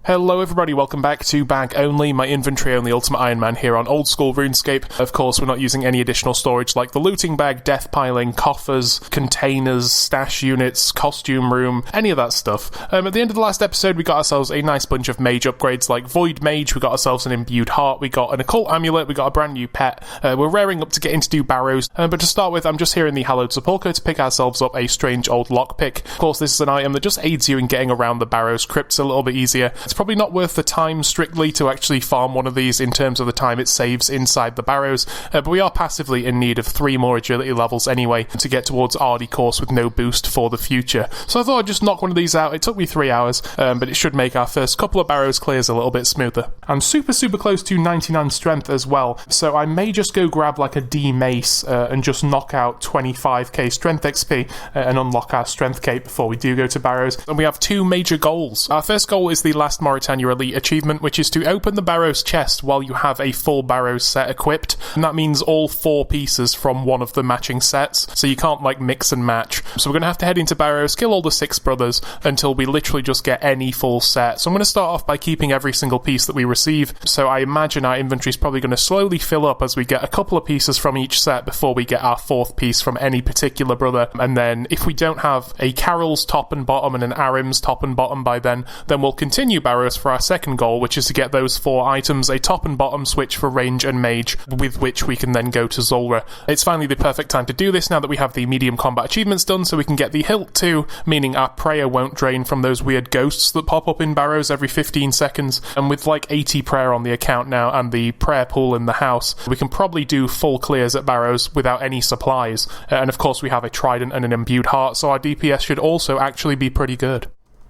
Hello everybody, welcome back to BagOnly, my inventory-only Ultimate Iron Man here on Oldschool Runescape. Of course, we're not using any additional storage like the looting bag, death piling, coffers, containers, stash units, costume room, any of that stuff. At the end of the last episode, we got ourselves a nice bunch of mage upgrades like Void Mage, we got ourselves an imbued heart, we got an occult amulet, we got a brand new pet. We're raring up to get into do Barrows, but to start with, I'm just here in the hallowed sepulchre to pick ourselves up a strange old lockpick. Of course, this is an item that just aids you in getting around the Barrows crypts a little bit easier. It's probably not worth the time strictly to actually farm one of these in terms of the time it saves inside the Barrows, but we are passively in need of 3 more agility levels anyway to get towards RD course with no boost for the future. So I thought I'd just knock one of these out. It took me 3 hours, but it should make our first couple of Barrows clears a little bit smoother. I'm super close to 99 strength as well, so I may just go grab like a D mace and just knock out 25k strength XP and unlock our strength cape before we do go to Barrows. And we have 2 major goals. Our first goal is the last Mauritania Elite achievement, which is to open the Barrows chest while you have a full Barrows set equipped, and that means all 4 pieces from one of the matching sets, so you can't like mix and match. So we're going to have to head into Barrows, kill all the 6 brothers until we literally just get any full set. So I'm going to start off by keeping every single piece that we receive, so I imagine our inventory is probably going to slowly fill up as we get a couple of pieces from each set before we get our 4th piece from any particular brother. And then if we don't have a Carol's top and bottom and an Arim's top and bottom by then we'll continue Barrows for our second goal, which is to get those 4 items, a top and bottom switch for range and mage, with which we can then go to Zulrah. It's finally the perfect time to do this now that we have the medium combat achievements done, so we can get the hilt too, meaning our prayer won't drain from those weird ghosts that pop up in Barrows every 15 seconds. And with like 80 prayer on the account now and the prayer pool in the house, we can probably do full clears at Barrows without any supplies. And of course we have a trident and an imbued heart, so our DPS should also actually be pretty good.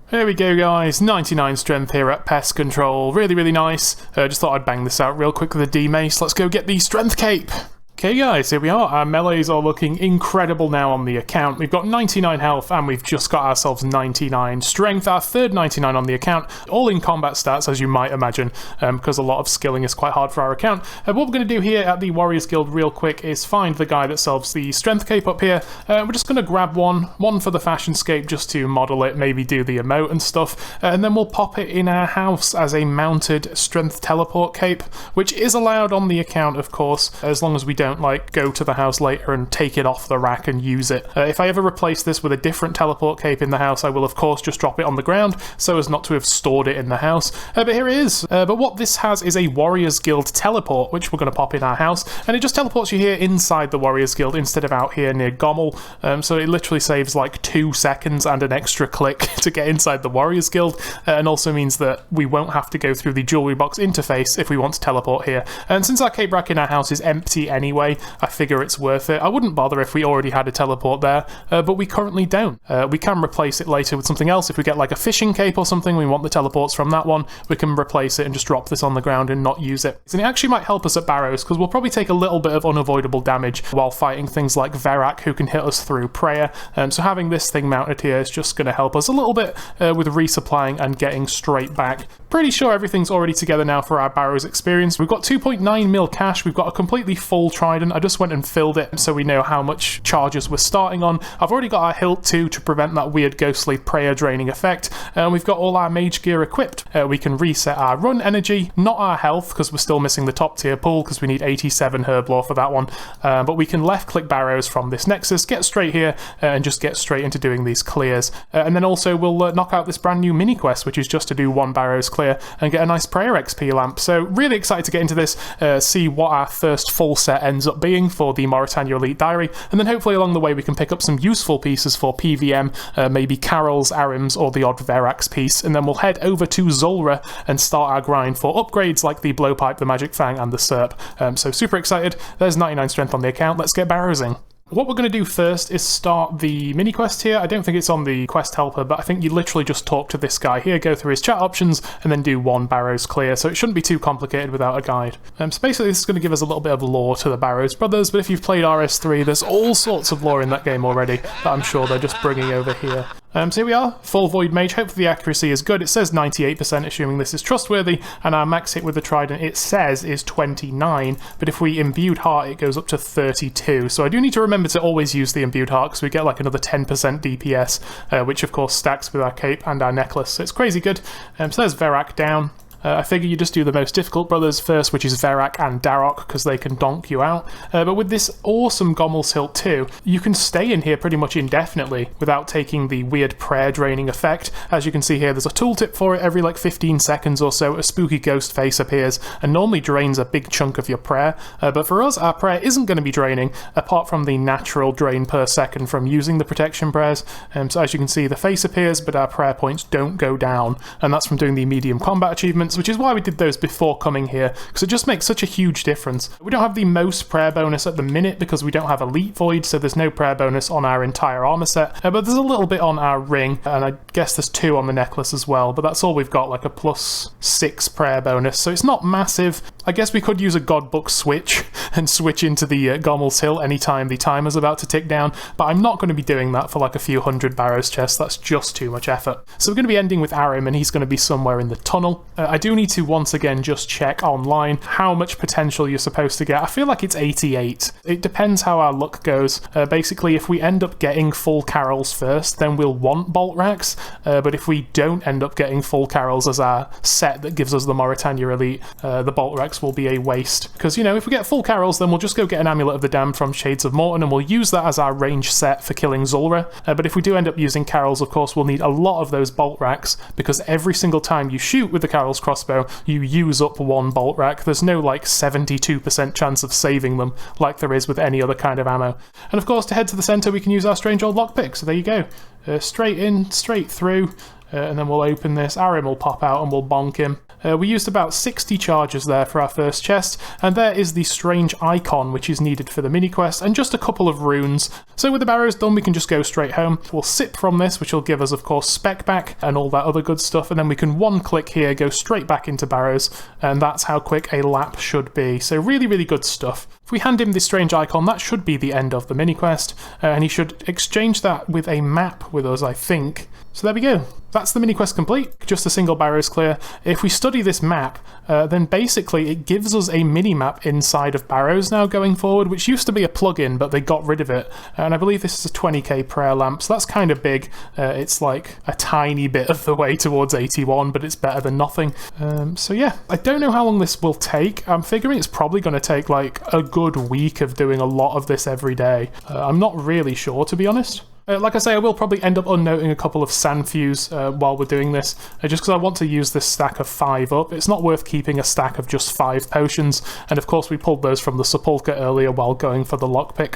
Here we go guys, 99 strength here at Pest Control, really nice. Just thought I'd bang this out real quick with a D-Mace. Let's go get the strength cape. Okay guys, here we are. Our melees are looking incredible now on the account. We've got 99 health and we've just got ourselves 99 strength, our third 99 on the account, all in combat stats as you might imagine, because a lot of skilling is quite hard for our account. What we're going to do here at the Warriors Guild real quick is find the guy that sells the strength cape up here. We're just going to grab one for the fashion scape just to model it, maybe do the emote and stuff, and then we'll pop it in our house as a mounted strength teleport cape, which is allowed on the account of course, as long as we don't like go to the house later and take it off the rack and use it. If I ever replace this with a different teleport cape in the house, I will of course just drop it on the ground so as not to have stored it in the house. But here it is. But what this has is a Warriors Guild teleport, which we're going to pop in our house, and it just teleports you here inside the Warriors Guild instead of out here near Gommel. So it literally saves like 2 seconds and an extra click to get inside the Warriors Guild, and also means that we won't have to go through the jewelry box interface if we want to teleport here. And since our cape rack in our house is empty anyway, I figure it's worth it. I wouldn't bother if we already had a teleport there, but we currently don't. We can replace it later with something else. If we get like a fishing cape or something, we want the teleports from that one, we can replace it and just drop this on the ground and not use it. And it actually might help us at Barrows, because we'll probably take a little bit of unavoidable damage while fighting things like Verak, who can hit us through prayer. So having this thing mounted here is just going to help us a little bit with resupplying and getting straight back. Pretty sure everything's already together now for our Barrows experience. We've got 2.9 mil cash, we've got a completely full trident. I just went and filled it so we know how much charges we're starting on. I've already got our hilt too to prevent that weird ghostly prayer draining effect, and we've got all our mage gear equipped. We can reset our run energy, not our health, because we're still missing the top tier pool because we need 87 herb lore for that one, but we can left click Barrows from this nexus, get straight here and just get straight into doing these clears, and then also we'll knock out this brand new mini quest, which is just to do 1 Barrows clear and get a nice prayer XP lamp. So really excited to get into this, see what our first full set ends up being for the Mauritania Elite Diary, and then hopefully along the way we can pick up some useful pieces for PVM, maybe Carol's, Arim's, or the odd Verak's piece, and then we'll head over to Zulrah and start our grind for upgrades like the Blowpipe, the Magic Fang, and the Serp. So super excited. There's 99 strength on the account. Let's get Barrowsing. What we're going to do first is start the mini quest here. I don't think it's on the quest helper, but I think you literally just talk to this guy here, go through his chat options, and then do 1 Barrows clear, so it shouldn't be too complicated without a guide. So basically this is going to give us a little bit of lore to the Barrows brothers, but if you've played RS3, there's all sorts of lore in that game already that I'm sure they're just bringing over here. So here we are, full Void Mage. Hopefully the accuracy is good. It says 98%, assuming this is trustworthy, and our max hit with the Trident, it says, is 29, but if we imbued heart, it goes up to 32. So I do need to remember to always use the imbued heart, because we get like another 10% DPS, which of course stacks with our cape and our necklace. So it's crazy good. So there's Verak down. I figure you just do the most difficult brothers first, which is Verak and Darok, because they can donk you out. But with this awesome Gommel's Hilt too, you can stay in here pretty much indefinitely without taking the weird prayer draining effect. As you can see here, there's a tooltip for it. Every like 15 seconds or so, a spooky ghost face appears and normally drains a big chunk of your prayer. But for us, our prayer isn't going to be draining, apart from the natural drain per second from using the protection prayers. So as you can see, the face appears, but our prayer points don't go down. And that's from doing the medium combat achievements, which is why we did those before coming here, because it just makes such a huge difference. We don't have the most prayer bonus at the minute because we don't have Elite Void, so there's no prayer bonus on our entire armor set, but there's a little bit on our ring, and I guess there's 2 on the necklace as well, but that's all we've got, like a +6 prayer bonus, so it's not massive. I guess we could use a Godbook switch and switch into the Gommel's Hill anytime the timer's about to tick down, but I'm not going to be doing that for like a few hundred Barrows chests. That's just too much effort. So we're going to be ending with Arim, and he's going to be somewhere in the tunnel. I do need to once again just check online how much potential you're supposed to get. I feel like it's 88. It depends how our luck goes. Basically, if we end up getting full carols first, then we'll want bolt racks, but if we don't end up getting full carols as our set that gives us the Mauritania Elite, the bolt racks will be a waste. Because, you know, if we get full carols, then we'll just go get an Amulet of the Damned from Shades of Morton, and we'll use that as our range set for killing Zulrah. But if we do end up using carols, of course, we'll need a lot of those bolt racks, because every single time you shoot with the carol's crossbow, you use up 1 bolt rack. There's no like 72% chance of saving them like there is with any other kind of ammo. And of course, to head to the centre, we can use our strange old lockpick. So there you go. Straight in, straight through. And then we'll open this, Arim will pop out and we'll bonk him. We used about 60 charges there for our first chest, and there is the strange icon which is needed for the mini quest, and just a couple of runes. So with the Barrows done, we can just go straight home. We'll sip from this, which will give us, of course, spec back and all that other good stuff, and then we can one click here, go straight back into Barrows, and that's how quick a lap should be. So really, really good stuff. If we hand him this strange icon, that should be the end of the mini quest, and he should exchange that with a map with us, I think. So there we go. That's the mini quest complete, just a single Barrows clear. If we study this map, then basically it gives us a mini-map inside of Barrows now going forward, which used to be a plugin, but they got rid of it. And I believe this is a 20k prayer lamp, so that's kind of big. It's like a tiny bit of the way towards 81, but it's better than nothing. So yeah, I don't know how long this will take. I'm figuring it's probably going to take like a good week of doing a lot of this every day. I'm not really sure, to be honest. Like I say, I will probably end up unnoting a couple of Sandfuse while we're doing this, just because I want to use this stack of 5 up. It's not worth keeping a stack of just 5 potions, and of course we pulled those from the Sepulchre earlier while going for the lockpick.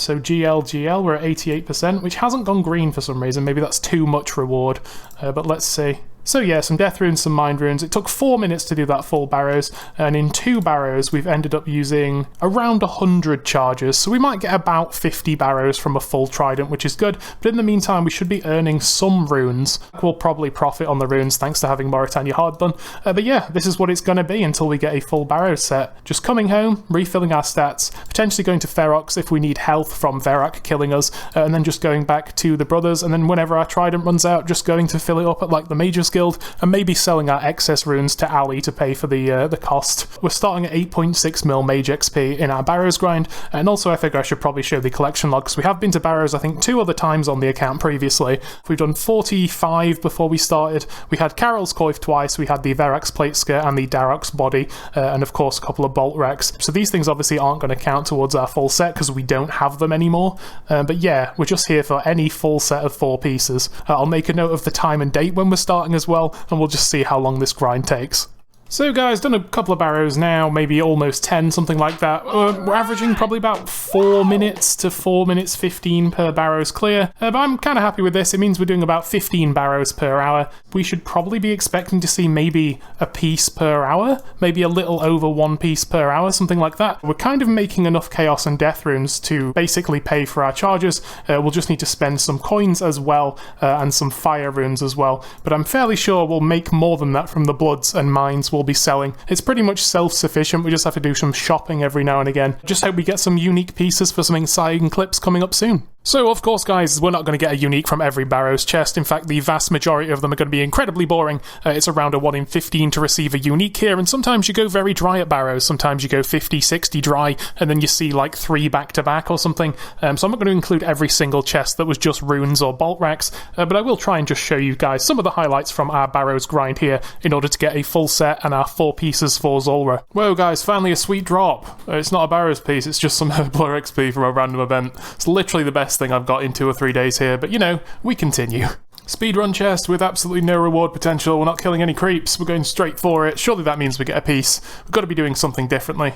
So GL, we're at 88%, which hasn't gone green for some reason. Maybe that's too much reward, but let's see. So yeah, some Death Runes, some Mind Runes. It took 4 minutes to do that full Barrows, and in 2 Barrows we've ended up using around 100 charges, so we might get about 50 Barrows from a full Trident, which is good, but in the meantime we should be earning some runes. We'll probably profit on the runes thanks to having Mauritania Hard done, but yeah, this is what it's going to be until we get a full Barrows set. Just coming home, refilling our stats, potentially going to Ferox if we need health from Verak killing us, and then just going back to the brothers, and then whenever our Trident runs out, just going to fill it up at like the Mage's Guild, and maybe selling our excess runes to Ali to pay for the cost. We're starting at 8.6 mil Mage XP in our Barrows grind, and also I figure I should probably show the collection log, because we have been to Barrows I think 2 other times on the account previously. We've done 45 before we started. We had Carol's Coif twice, we had the Verak's plate skirt and the Darok's body, and of course a couple of bolt wrecks. So these things obviously aren't going to count towards our full set because we don't have them anymore. But yeah, we're just here for any full set of 4 pieces. I'll make a note of the time and date when we're starting as well, and we'll just see how long this grind takes. So guys, done a couple of Barrows now, maybe almost 10, something like that. We're averaging probably about 4 minutes to 4 minutes 15 per Barrows clear, but I'm kind of happy with this. It means we're doing about 15 Barrows per hour. We should probably be expecting to see maybe a piece per hour, maybe a little over 1 piece per hour, something like that. We're kind of making enough Chaos and Death Runes to basically pay for our charges. We'll just need to spend some coins as well, and some Fire Runes as well, but I'm fairly sure we'll make more than that from the Bloods and Mines we'll be selling. It's pretty much self-sufficient, we just have to do some shopping every now and again. Just hope we get some unique pieces for some exciting clips coming up soon. So, of course, guys, we're not going to get a unique from every Barrows chest. In fact, the vast majority of them are going to be incredibly boring. It's around a 1 in 15 to receive a unique here, and sometimes you go very dry at Barrows. Sometimes you go 50, 60 dry, and then you see like 3 back-to-back or something. So I'm not going to include every single chest that was just runes or bolt racks, but I will try and just show you guys some of the highlights from our Barrows grind here in order to get a full set and our 4 pieces for Zulrah. Whoa, guys, finally a sweet drop. It's not a Barrows piece, it's just some Blur XP from a random event. It's literally the best thing I've got in 2 or 3 days here, but you know, we continue. Speedrun chest with absolutely no reward potential. We're not killing any creeps, we're going straight for it. Surely that means we get a piece. We've got to be doing something differently.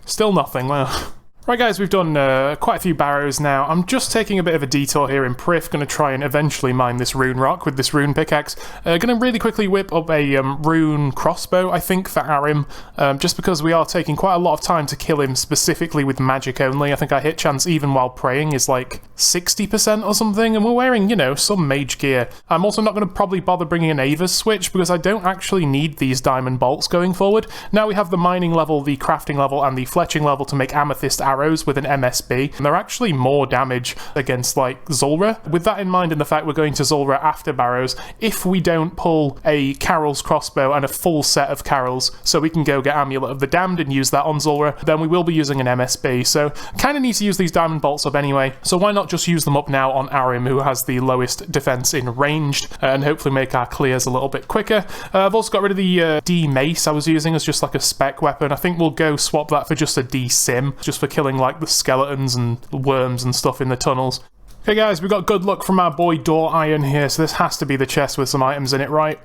Still nothing, well. Right guys, we've done quite a few Barrows now. I'm just taking a bit of a detour here in Prif, going to try and eventually mine this rune rock with this rune pickaxe. Going to really quickly whip up a rune crossbow, I think, for Arim, just because we are taking quite a lot of time to kill him specifically with magic only. I think our hit chance even while praying is like 60% or something, and we're wearing, you know, some mage gear. I'm also not going to probably bother bringing an Ava's switch because I don't actually need these diamond bolts going forward. Now we have the mining level, the crafting level, and the fletching level to make amethyst arrows with an MSB, and they're actually more damage against like Zulrah. With that in mind and the fact we're going to Zulrah after Barrows, if we don't pull a Carol's crossbow and a full set of Carols so we can go get Amulet of the Damned and use that on Zulrah, then we will be using an MSB. So kind of need to use these diamond bolts up anyway, so why not just use them up now on Arim, who has the lowest defense in ranged, and hopefully make our clears a little bit quicker. I've also got rid of the D mace I was using as just like a spec weapon. I think we'll go swap that for just a D sim, just for killing like the skeletons and worms and stuff in the tunnels. Okay guys, we got good luck from our boy Door Iron here, so this has to be the chest with some items in it, right?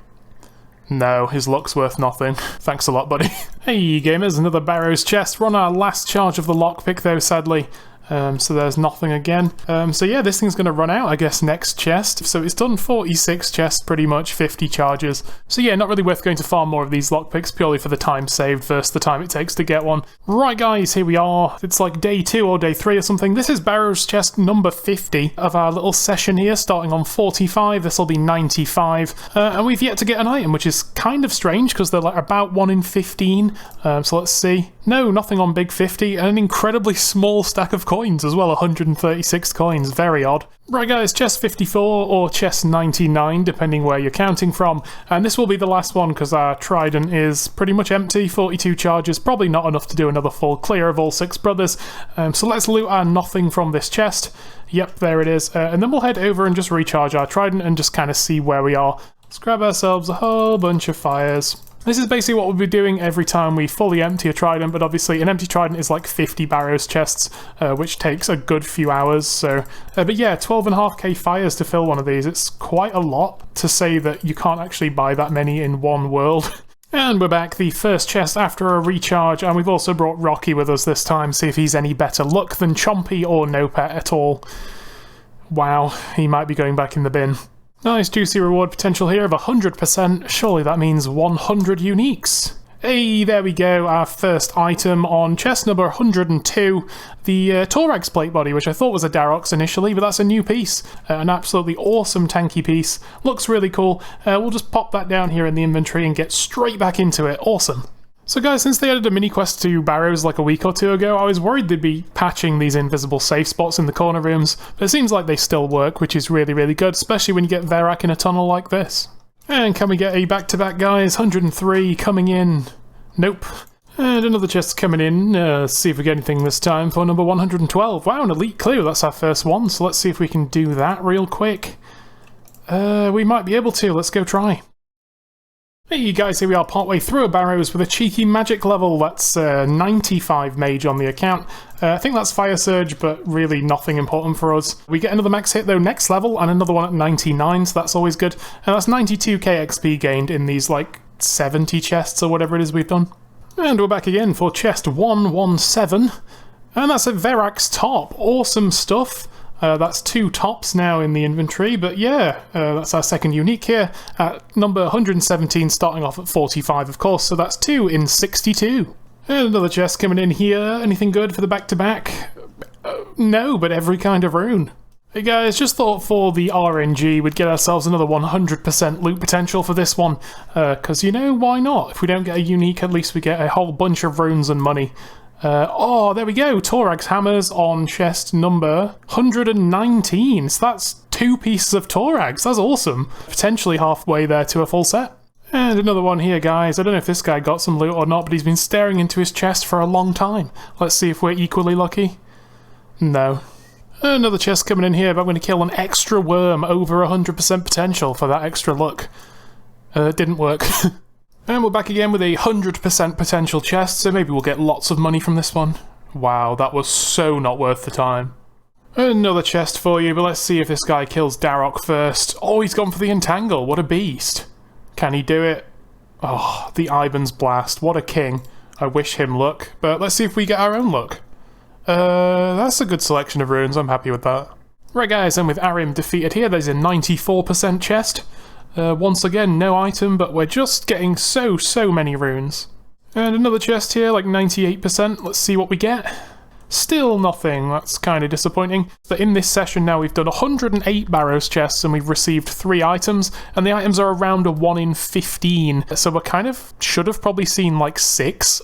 No, his luck's worth nothing. Thanks a lot, buddy. Hey gamers, another Barrows chest. We're on our last charge of the lockpick though, sadly. So there's nothing again. So yeah, this thing's going to run out, I guess, next chest. So it's done 46 chests, pretty much, 50 charges. So yeah, not really worth going to farm more of these lockpicks, purely for the time saved versus the time it takes to get one. Right guys, here we are. It's like day 2 or day 3 or something. This is Barrows chest number 50 of our little session here, starting on 45. This will be 95. And we've yet to get an item, which is kind of strange, because they're like about 1 in 15. So let's see. No, nothing on big 50, and an incredibly small stack of coins as well, 136 coins, very odd. Right guys, chest 54 or chest 99, depending where you're counting from, and this will be the last one because our trident is pretty much empty, 42 charges, probably not enough to do another full clear of all 6 brothers, so let's loot our nothing from this chest. Yep, there it is, and then we'll head over and just recharge our trident and just kind of see where we are. Let's grab ourselves a whole bunch of fires. This is basically what we'll be doing every time we fully empty a trident, but obviously an empty trident is like 50 Barrows chests, which takes a good few hours, so... but yeah, 12.5k fires to fill one of these. It's quite a lot to say that you can't actually buy that many in one world. And we're back, the first chest after a recharge, and we've also brought Rocky with us this time, see if he's any better luck than Chompy or No Pet at all. Wow, he might be going back in the bin. Nice juicy reward potential here of 100%, surely that means 100 uniques. Hey, there we go, our first item on chest number 102, the Thorax plate body, which I thought was a Darox initially, but that's a new piece. An absolutely awesome tanky piece, looks really cool. We'll just pop that down here in the inventory and get straight back into it, awesome. So guys, since they added a mini quest to Barrows like a week or 2 ago, I was worried they'd be patching these invisible safe spots in the corner rooms, but it seems like they still work, which is really, really good, especially when you get Verak in a tunnel like this. And can we get a back-to-back, guys? 103 coming in. Nope. And another chest coming in. Let's see if we get anything this time for number 112. Wow, an elite clue, that's our first one, so let's see if we can do that real quick. We might be able to, let's go try. Hey guys, here we are partway through a Barrows with a cheeky magic level. That's 95 mage on the account. I think that's Fire Surge, but really nothing important for us. We get another max hit though next level, and another one at 99, so that's always good. And that's 92k XP gained in these like 70 chests or whatever it is we've done. And we're back again for chest 117. And that's a Verak's top. Awesome stuff. That's 2 tops now in the inventory, but yeah, that's our second unique here, at number 117, starting off at 45 of course, so that's 2 in 62. And another chest coming in here. Anything good for the back-to-back? No, but every kind of rune. Hey guys, just thought for the RNG we'd get ourselves another 100% loot potential for this one, because you know, why not? If we don't get a unique, at least we get a whole bunch of runes and money. Oh, there we go. Torag's hammers on chest number 119. So that's 2 pieces of Torags. That's awesome. Potentially halfway there to a full set. And another one here, guys. I don't know if this guy got some loot or not, but he's been staring into his chest for a long time. Let's see if we're equally lucky. No. Another chest coming in here, but I'm going to kill an extra worm over 100% potential for that extra luck. Didn't work. And we're back again with a 100% potential chest, so maybe we'll get lots of money from this one. Wow, that was so not worth the time. Another chest for you, but let's see if this guy kills Darok first. Oh, he's gone for the entangle. What a beast. Can he do it? Oh, the Ivan's Blast. What a king. I wish him luck, but let's see if we get our own luck. That's a good selection of runes. I'm happy with that. Right, guys, and with Arim defeated here, there's a 94% chest. Once again, no item, but we're just getting so many runes. And another chest here, like 98%. Let's see what we get. Still nothing. That's kind of disappointing. But in this session now, we've done 108 Barrows chests and we've received 3 items, and the items are around a 1 in 15. So we kind of should have probably seen like 6.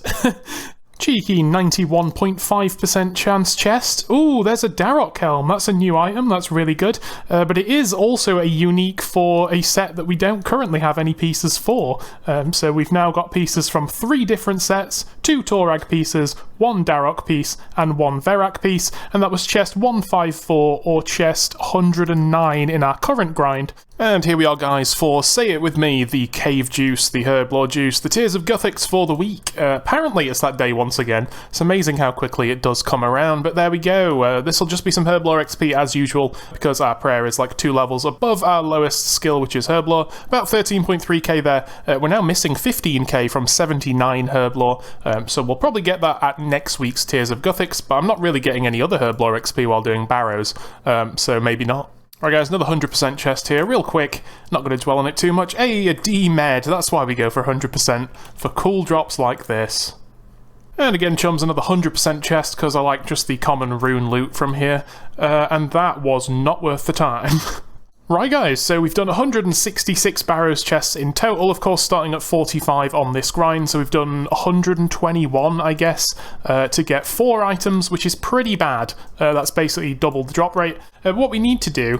Cheeky 91.5% chance chest. Ooh, there's a Darok helm. That's a new item. That's really good. But it is also a unique for a set that we don't currently have any pieces for. So we've now got pieces from 3 different sets, 2 Torag pieces, 1 Darok piece, and 1 Verak piece, and that was chest 154 or chest 109 in our current grind. And here we are, guys, for Say It With Me, the Cave Juice, the Herblore Juice, the Tears of Guthix for the week. Apparently it's that day once again. It's amazing how quickly it does come around, but there we go. This will just be some Herblore XP as usual, because our prayer is like 2 levels above our lowest skill, which is Herblore. About 13.3k there. We're now missing 15k from 79 Herblore, so we'll probably get that at next week's Tears of Guthix, but I'm not really getting any other Herblore XP while doing Barrows, so maybe not. Alright, guys, another 100% chest here, real quick. Not going to dwell on it too much. Hey, a D-Med, that's why we go for 100%, for cool drops like this. And again, chums, another 100% chest, because I like just the common rune loot from here. And that was not worth the time. Right, guys, so we've done 166 Barrows chests in total, of course starting at 45 on this grind, so we've done 121, I guess, to get 4 items, which is pretty bad. That's basically double the drop rate. What we need to do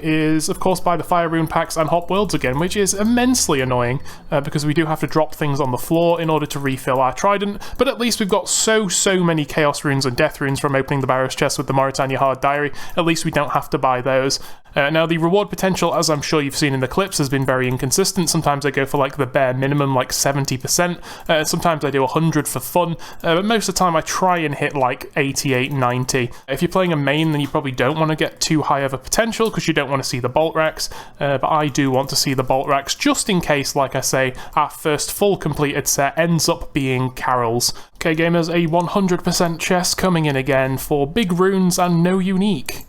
is, of course, buy the Fire Rune packs and Hop Worlds again, which is immensely annoying, because we do have to drop things on the floor in order to refill our Trident, but at least we've got so many Chaos Runes and Death Runes from opening the Barrows chest with the Mauritania Hard Diary. At least we don't have to buy those. Now, the reward potential, as I'm sure you've seen in the clips, has been very inconsistent. Sometimes I go for like the bare minimum, like 70%. Sometimes I do 100 for fun, but most of the time I try and hit like 88, 90. If you're playing a main, then you probably don't want to get too high of a potential because you don't want to see the bolt racks, but I do want to see the bolt racks just in case, like I say, our first full completed set ends up being Carol's. Okay, gamers, a 100% chest coming in again for big runes and no unique.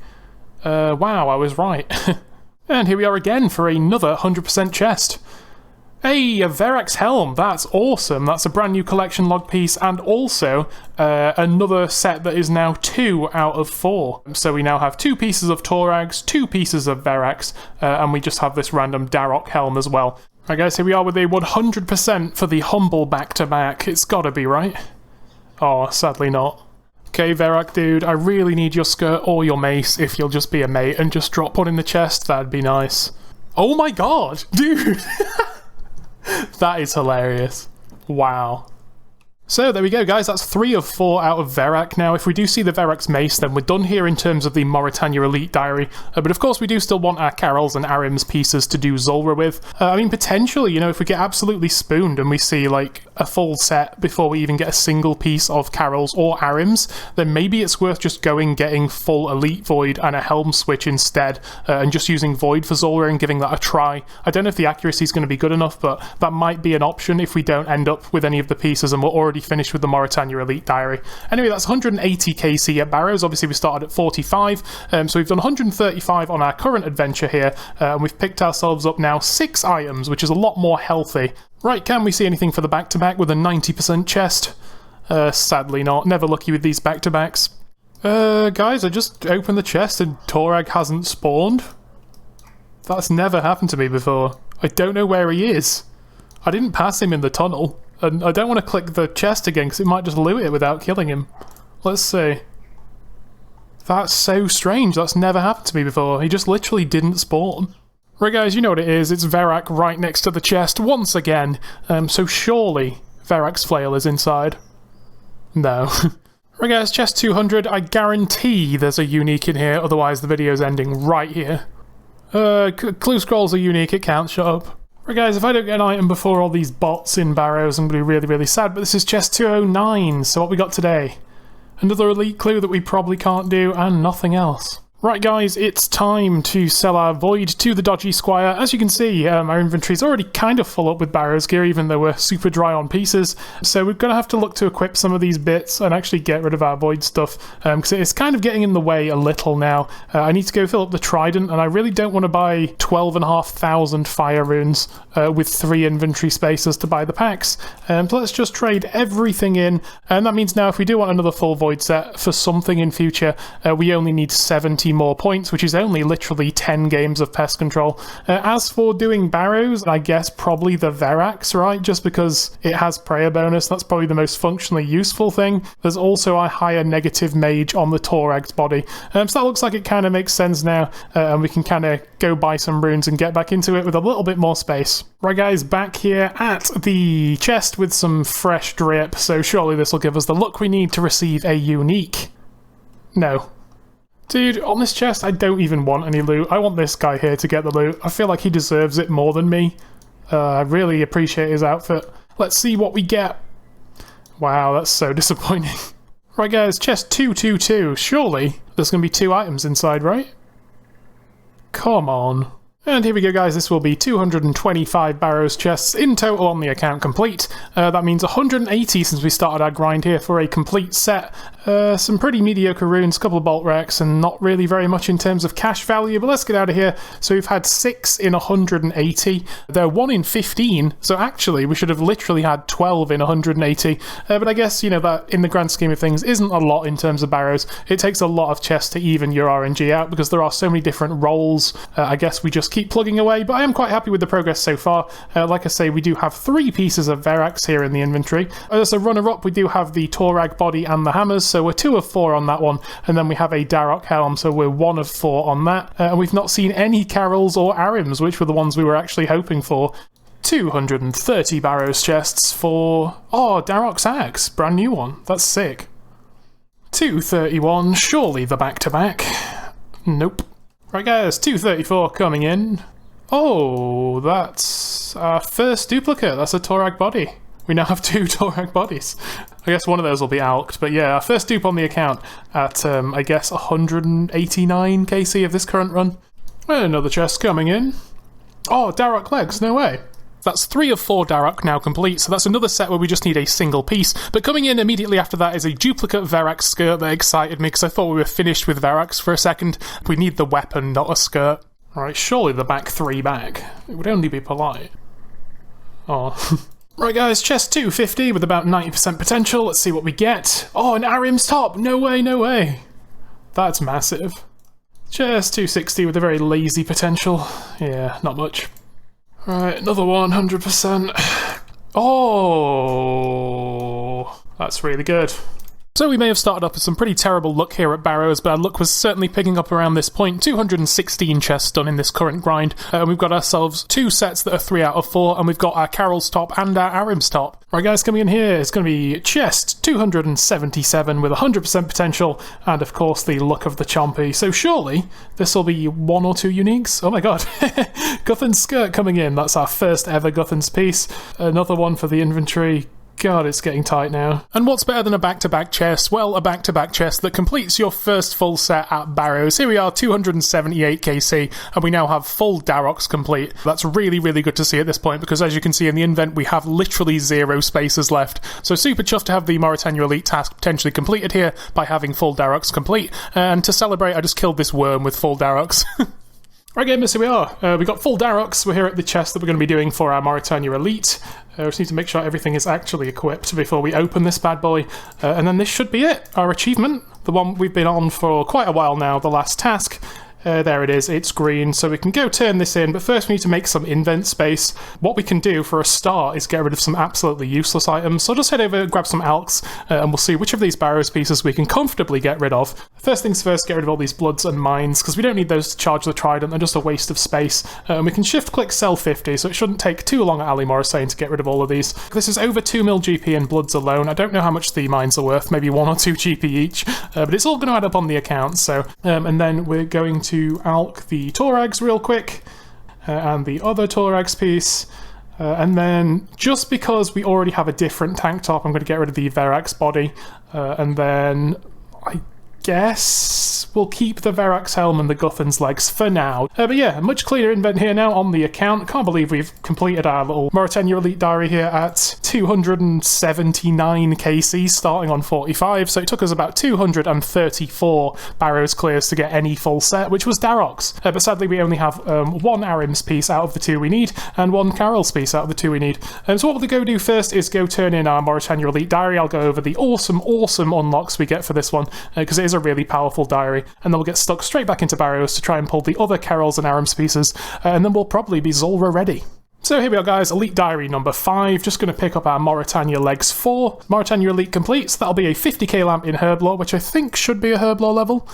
Wow, I was right. And here we are again for another 100% chest. Hey, a Verak's helm, that's awesome. That's a brand new collection log piece, and also another set that is now 2 out of 4. So we now have 2 pieces of Torags, 2 pieces of Veraks, and we just have this random Darok helm as well. Right, guys, here we are with a 100% for the humble back-to-back. It's gotta be, right? Oh, sadly not. Okay, Verak dude, I really need your skirt or your mace if you'll just be a mate and just drop one in the chest, that'd be nice. Oh my god, dude! That is hilarious. Wow. So there we go, guys, that's 3 of 4 out of Verak. Now, if we do see the Verak's mace, then we're done here in terms of the Mauritania Elite Diary. But of course, we do still want our Carols and Arim's pieces to do Zulrah with. I mean, potentially, you know, if we get absolutely spooned and we see, like, a full set before we even get a single piece of Carols or Arim's, then maybe it's worth just getting full Elite Void and a Helm switch instead, and just using Void for Zulrah and giving that a try. I don't know if the accuracy is going to be good enough, but that might be an option if we don't end up with any of the pieces and we're already finished with the Mauritania Elite Diary. Anyway, that's 180 KC at Barrows. Obviously, we started at 45, so we've done 135 on our current adventure here, and we've picked ourselves up now 6 items, which is a lot more healthy. Right, can we see anything for the back-to-back with a 90% chest? Sadly not. Never lucky with these back-to-backs. Guys, I just opened the chest and Torag hasn't spawned. That's never happened to me before. I don't know where he is. I didn't pass him in the tunnel. And I don't want to click the chest again because it might just loot it without killing him. Let's see. That's so strange. That's never happened to me before. He just literally didn't spawn. Right guys, you know what it is. It's Verak right next to the chest once again. So surely Verak's flail is inside. No. Right guys, chest 200. I guarantee there's a unique in here, otherwise the video's ending right here. Clue scrolls are unique, it counts, shut up. Right guys, if I don't get an item before all these bots in Barrows, I'm going to be really, really sad, but this is chest 209, so what we got today? Another elite clue that we probably can't do, and nothing else. Right guys, it's time to sell our Void to the Dodgy Squire. As you can see, our inventory's already kind of full up with Barrows gear, even though we're super dry on pieces. So we're going to have to look to equip some of these bits and actually get rid of our Void stuff, because it's kind of getting in the way a little now. I need to go fill up the Trident, and I really don't want to buy 12,500 fire runes with 3 inventory spaces to buy the packs. So let's just trade everything in, and that means now if we do want another full Void set for something in future, we only need 70 more points, which is only literally 10 games of pest control. As for doing Barrows, I guess probably the Verax, right? Just because it has prayer bonus, that's probably the most functionally useful thing. There's also a higher negative mage on the Torag's body. So that looks like it kind of makes sense now, and we can kind of go buy some runes and get back into it with a little bit more space. Right guys, back here at the chest with some fresh drip, so surely this will give us the luck we need to receive a unique. No. Dude, on this chest, I don't even want any loot. I want this guy here to get the loot. I feel like he deserves it more than me. I really appreciate his outfit. Let's see what we get. Wow, that's so disappointing. Right guys, chest 222. Surely there's going to be 2 items inside, right? Come on. And here we go guys, this will be 225 Barrows chests in total on the account complete. That means 180 since we started our grind here for a complete set. Some pretty mediocre runes, a couple of bolt wrecks, and not really very much in terms of cash value, but let's get out of here. So we've had 6 in 180, they're 1 in 15, so actually we should have literally had 12 in 180, but I guess, you know, that in the grand scheme of things isn't a lot in terms of Barrows. It takes a lot of chests to even your RNG out because there are so many different roles. I guess we just keep plugging away, but I am quite happy with the progress so far. Like I say, we do have 3 pieces of Verax here in the inventory. As a runner-up, we do have the Torag body and the hammers, so we're 2 of 4 on that one, and then we have a Darok helm, so we're 1 of 4 on that. And we've not seen any Carols or Arims, which were the ones we were actually hoping for. 230 Barrows chests for... oh, Darok's axe, brand new one. That's sick. 231, surely the back-to-back. Nope. Right guys, 234 coming in. Oh, that's our first duplicate. That's a Torag body. We now have 2 Torag bodies. I guess one of those will be alked, but yeah, our first dupe on the account at, I guess, 189 KC of this current run. And another chest coming in. Oh, Darok legs, no way. That's 3 of 4 Darok now complete, so that's another set where we just need a single piece. But coming in immediately after that is a duplicate Verax skirt that excited me, because I thought we were finished with Verax for a second. We need the weapon, not a skirt. Alright, surely the back 3 back. It would only be polite. Oh. Right guys, chest 250 with about 90% potential. Let's see what we get. Oh, an Arim's top! No way, no way! That's massive. Chest 260 with a very lazy potential. Yeah, not much. Right, another 100%. Oh, that's really good. So we may have started off with some pretty terrible luck here at Barrows, but our luck was certainly picking up around this point. 216 chests done in this current grind. We've got ourselves 2 sets that are 3 out of 4, and we've got our Carol's top and our Arim's top. Right guys, coming in here, it's going to be chest 277 with 100% potential, and of course the luck of the Chompy. So surely this will be 1 or 2 uniques. Oh my god. Guthan's skirt coming in. That's our first ever Guthan's piece. Another one for the inventory. God, it's getting tight now. And what's better than a back-to-back chest? Well, a back-to-back chest that completes your first full set at Barrows. Here we are, 278 KC, and we now have full Daroks complete. That's really, really good to see at this point, because as you can see in the invent, we have literally 0 spaces left. So super chuffed to have the Mauritania Elite task potentially completed here by having full Daroks complete. And to celebrate, I just killed this worm with full Daroks. Right gamers, here we are. We got full Daroks. We're here at the chest that we're going to be doing for our Mauritania Elite. We just need to make sure everything is actually equipped before we open this bad boy. And then this should be it. Our achievement, the one we've been on for quite a while now, the last task. There it is, it's green, so we can go turn this in, but first we need to make some invent space. What we can do for a start is get rid of some absolutely useless items, so I'll just head over and grab some alks, and we'll see which of these Barrows pieces we can comfortably get rid of. First things first, get rid of all these bloods and mines, because we don't need those to charge the trident, they're just a waste of space. And we can shift-click sell 50, so it shouldn't take too long at Ali Morrisane to get rid of all of these. This is over 2 mil GP in bloods alone. I don't know how much the mines are worth, maybe 1 or 2 GP each, but it's all going to add up on the account, so... and then we're going to alk the Torags real quick, and the other Torags piece, and then just because we already have a different tank top, I'm going to get rid of the Verax body, and then I guess we'll keep the Verax helm and the Guthan's legs for now. But yeah, a much cleaner invent here now on the account. Can't believe we've completed our little Mauritania Elite Diary here at 279 KC, starting on 45, so it took us about 234 Barrows clears to get any full set, which was Darroch's. But sadly we only have 1 Arim's piece out of the 2 we need, and 1 Carol's piece out of the 2 we need. So what we'll go do first is go turn in our Mauritania Elite Diary. I'll go over the awesome unlocks we get for this one, because it is a really powerful diary, and then we'll get stuck straight back into Barrows to try and pull the other Carols and Arim's pieces, and then we'll probably be Zulrah ready. So here we are guys, Elite Diary number 5, just going to pick up our Mauritania Legs 4. Mauritania Elite complete, so that'll be a 50k lamp in Herblore, which I think should be a Herblore level.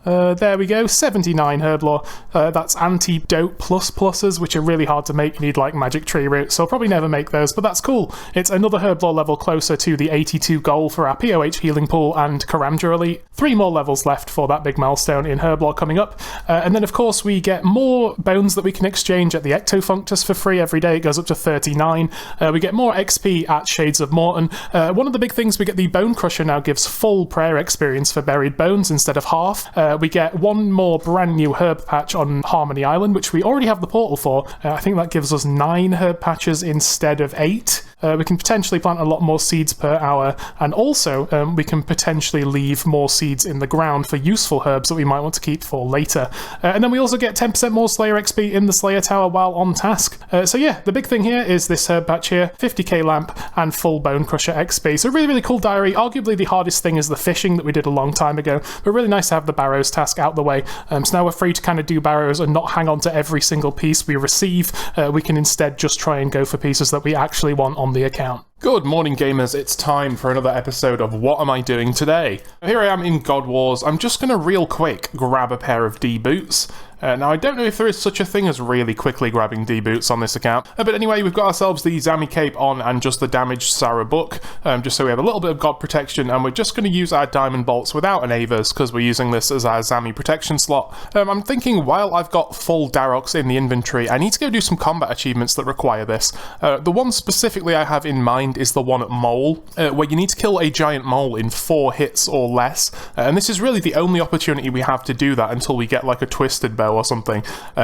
There we go, 79 Herblore. That's antidote pluses, which are really hard to make. You need like magic tree roots, so I'll probably never make those, but that's cool. It's another Herblore level closer to the 82 goal for our POH healing pool and Karamja Elite. 3 more levels left for that big milestone in Herblore coming up. And then of course we get more bones that we can exchange at the Ectofunctus for free every day. It goes up to 39. We get more XP at Shades of Morton. One of the big things, we get the Bone Crusher now gives full prayer experience for buried bones instead of half. We get 1 more brand new herb patch on Harmony Island, which we already have the portal for. I think that gives us 9 herb patches instead of 8. We can potentially plant a lot more seeds per hour, and also we can potentially leave more seeds in the ground for useful herbs that we might want to keep for later. And then we also get 10% more Slayer XP in the Slayer Tower while on task. So yeah, the big thing here is this herb patch here, 50k lamp, and full Bone Crusher XP. So really, really cool diary. Arguably the hardest thing is the fishing that we did a long time ago, but really nice to have the Barrows task out the way. So now we're free to kind of do Barrows and not hang on to every single piece we receive. We can instead just try and go for pieces that we actually want on the account. Good morning gamers, it's time for another episode of What Am I Doing Today? Here I am in God Wars. I'm just going to real quick grab a pair of D boots. Now I don't know if there is such a thing as really quickly grabbing D boots on this account, but anyway we've got ourselves the Zami cape on and just the damaged Sarah book, just so we have a little bit of God protection, and we're just going to use our diamond bolts without an Avers because we're using this as our Zami protection slot. I'm thinking while I've got full Darrochs in the inventory, I need to go do some combat achievements that require this. The one specifically I have in mind is the one at Mole, where you need to kill a giant mole in 4 hits or less, and this is really the only opportunity we have to do that until we get like a twisted bow or something.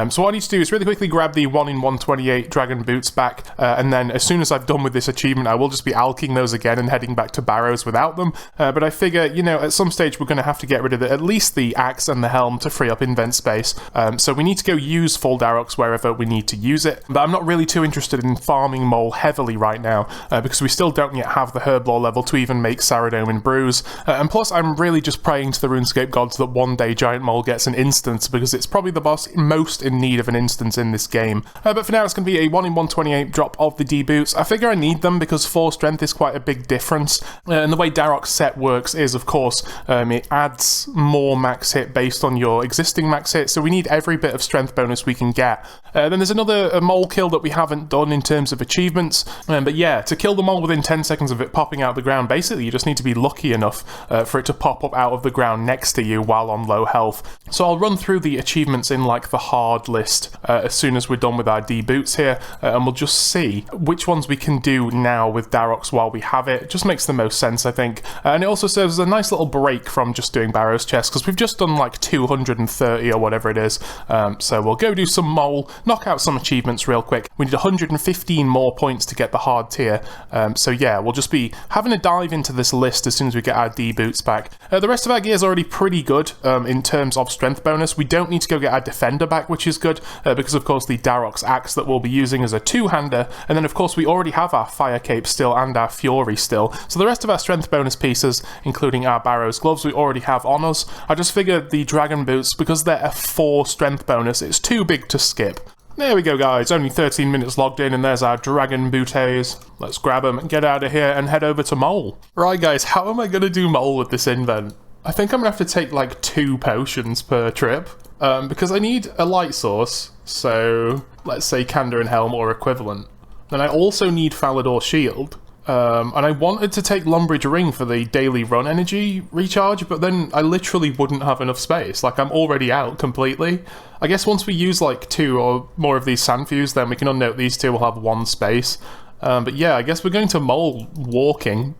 So what I need to do is really quickly grab the 1 in 128 dragon boots back, and then as soon as I've done with this achievement I will just be alking those again and heading back to Barrows without them. But I figure, you know, at some stage we're going to have to get rid of at least the axe and the helm to free up invent space. So we need to go use full Darrochs wherever we need to use it, but I'm not really too interested in farming Mole heavily right now, because we still don't yet have the Herblore level to even make Saradome and Bruise, and plus I'm really just praying to the RuneScape gods that one day Giant Mole gets an instance, because it's probably the boss most in need of an instance in this game. But for now it's going to be a 1 in 128 drop of the D boots. I figure I need them because 4 strength is quite a big difference, and the way Darroch's set works is of course it adds more max hit based on your existing max hit, so we need every bit of strength bonus we can get. Then there's another mole kill that we haven't done in terms of achievements, but yeah, to kill the mole within 10 seconds of it popping out of the ground, basically you just need to be lucky enough for it to pop up out of the ground next to you while on low health. So I'll run through the achievements in like the hard list as soon as we're done with our D boots here, and we'll just see which ones we can do now with Darrochs while we have it. It just makes the most sense, I think, and it also serves as a nice little break from just doing Barrows chests, because we've just done like 230 or whatever it is. So we'll go do some mole, knock out some achievements real quick. We need 115 more points to get the hard tier, So yeah, we'll just be having a dive into this list as soon as we get our D boots back. The rest of our gear is already pretty good in terms of strength bonus. We don't need to go get our defender back, which is good, because of course the Darok's axe that we'll be using is a two-hander, and then of course we already have our fire cape still and our fury still. So the rest of our strength bonus pieces, including our Barrows gloves, we already have on us. I just figured the dragon boots, because they're a 4 strength bonus, it's too big to skip. There we go, guys. Only 13 minutes logged in, and there's our dragon booties. Let's grab them and get out of here and head over to Mole. Right, guys, how am I going to do Mole with this invent? I think I'm going to have to take like 2 potions per trip, because I need a light source, so let's say Candor and Helm or equivalent. Then I also need Falador Shield. And I wanted to take Lumbridge Ring for the daily run energy recharge, but then I literally wouldn't have enough space. Like, I'm already out completely. I guess once we use like 2 or more of these Sandfuse, then we can unnote these 2 will have 1 space. But yeah, I guess we're going to Mole walking.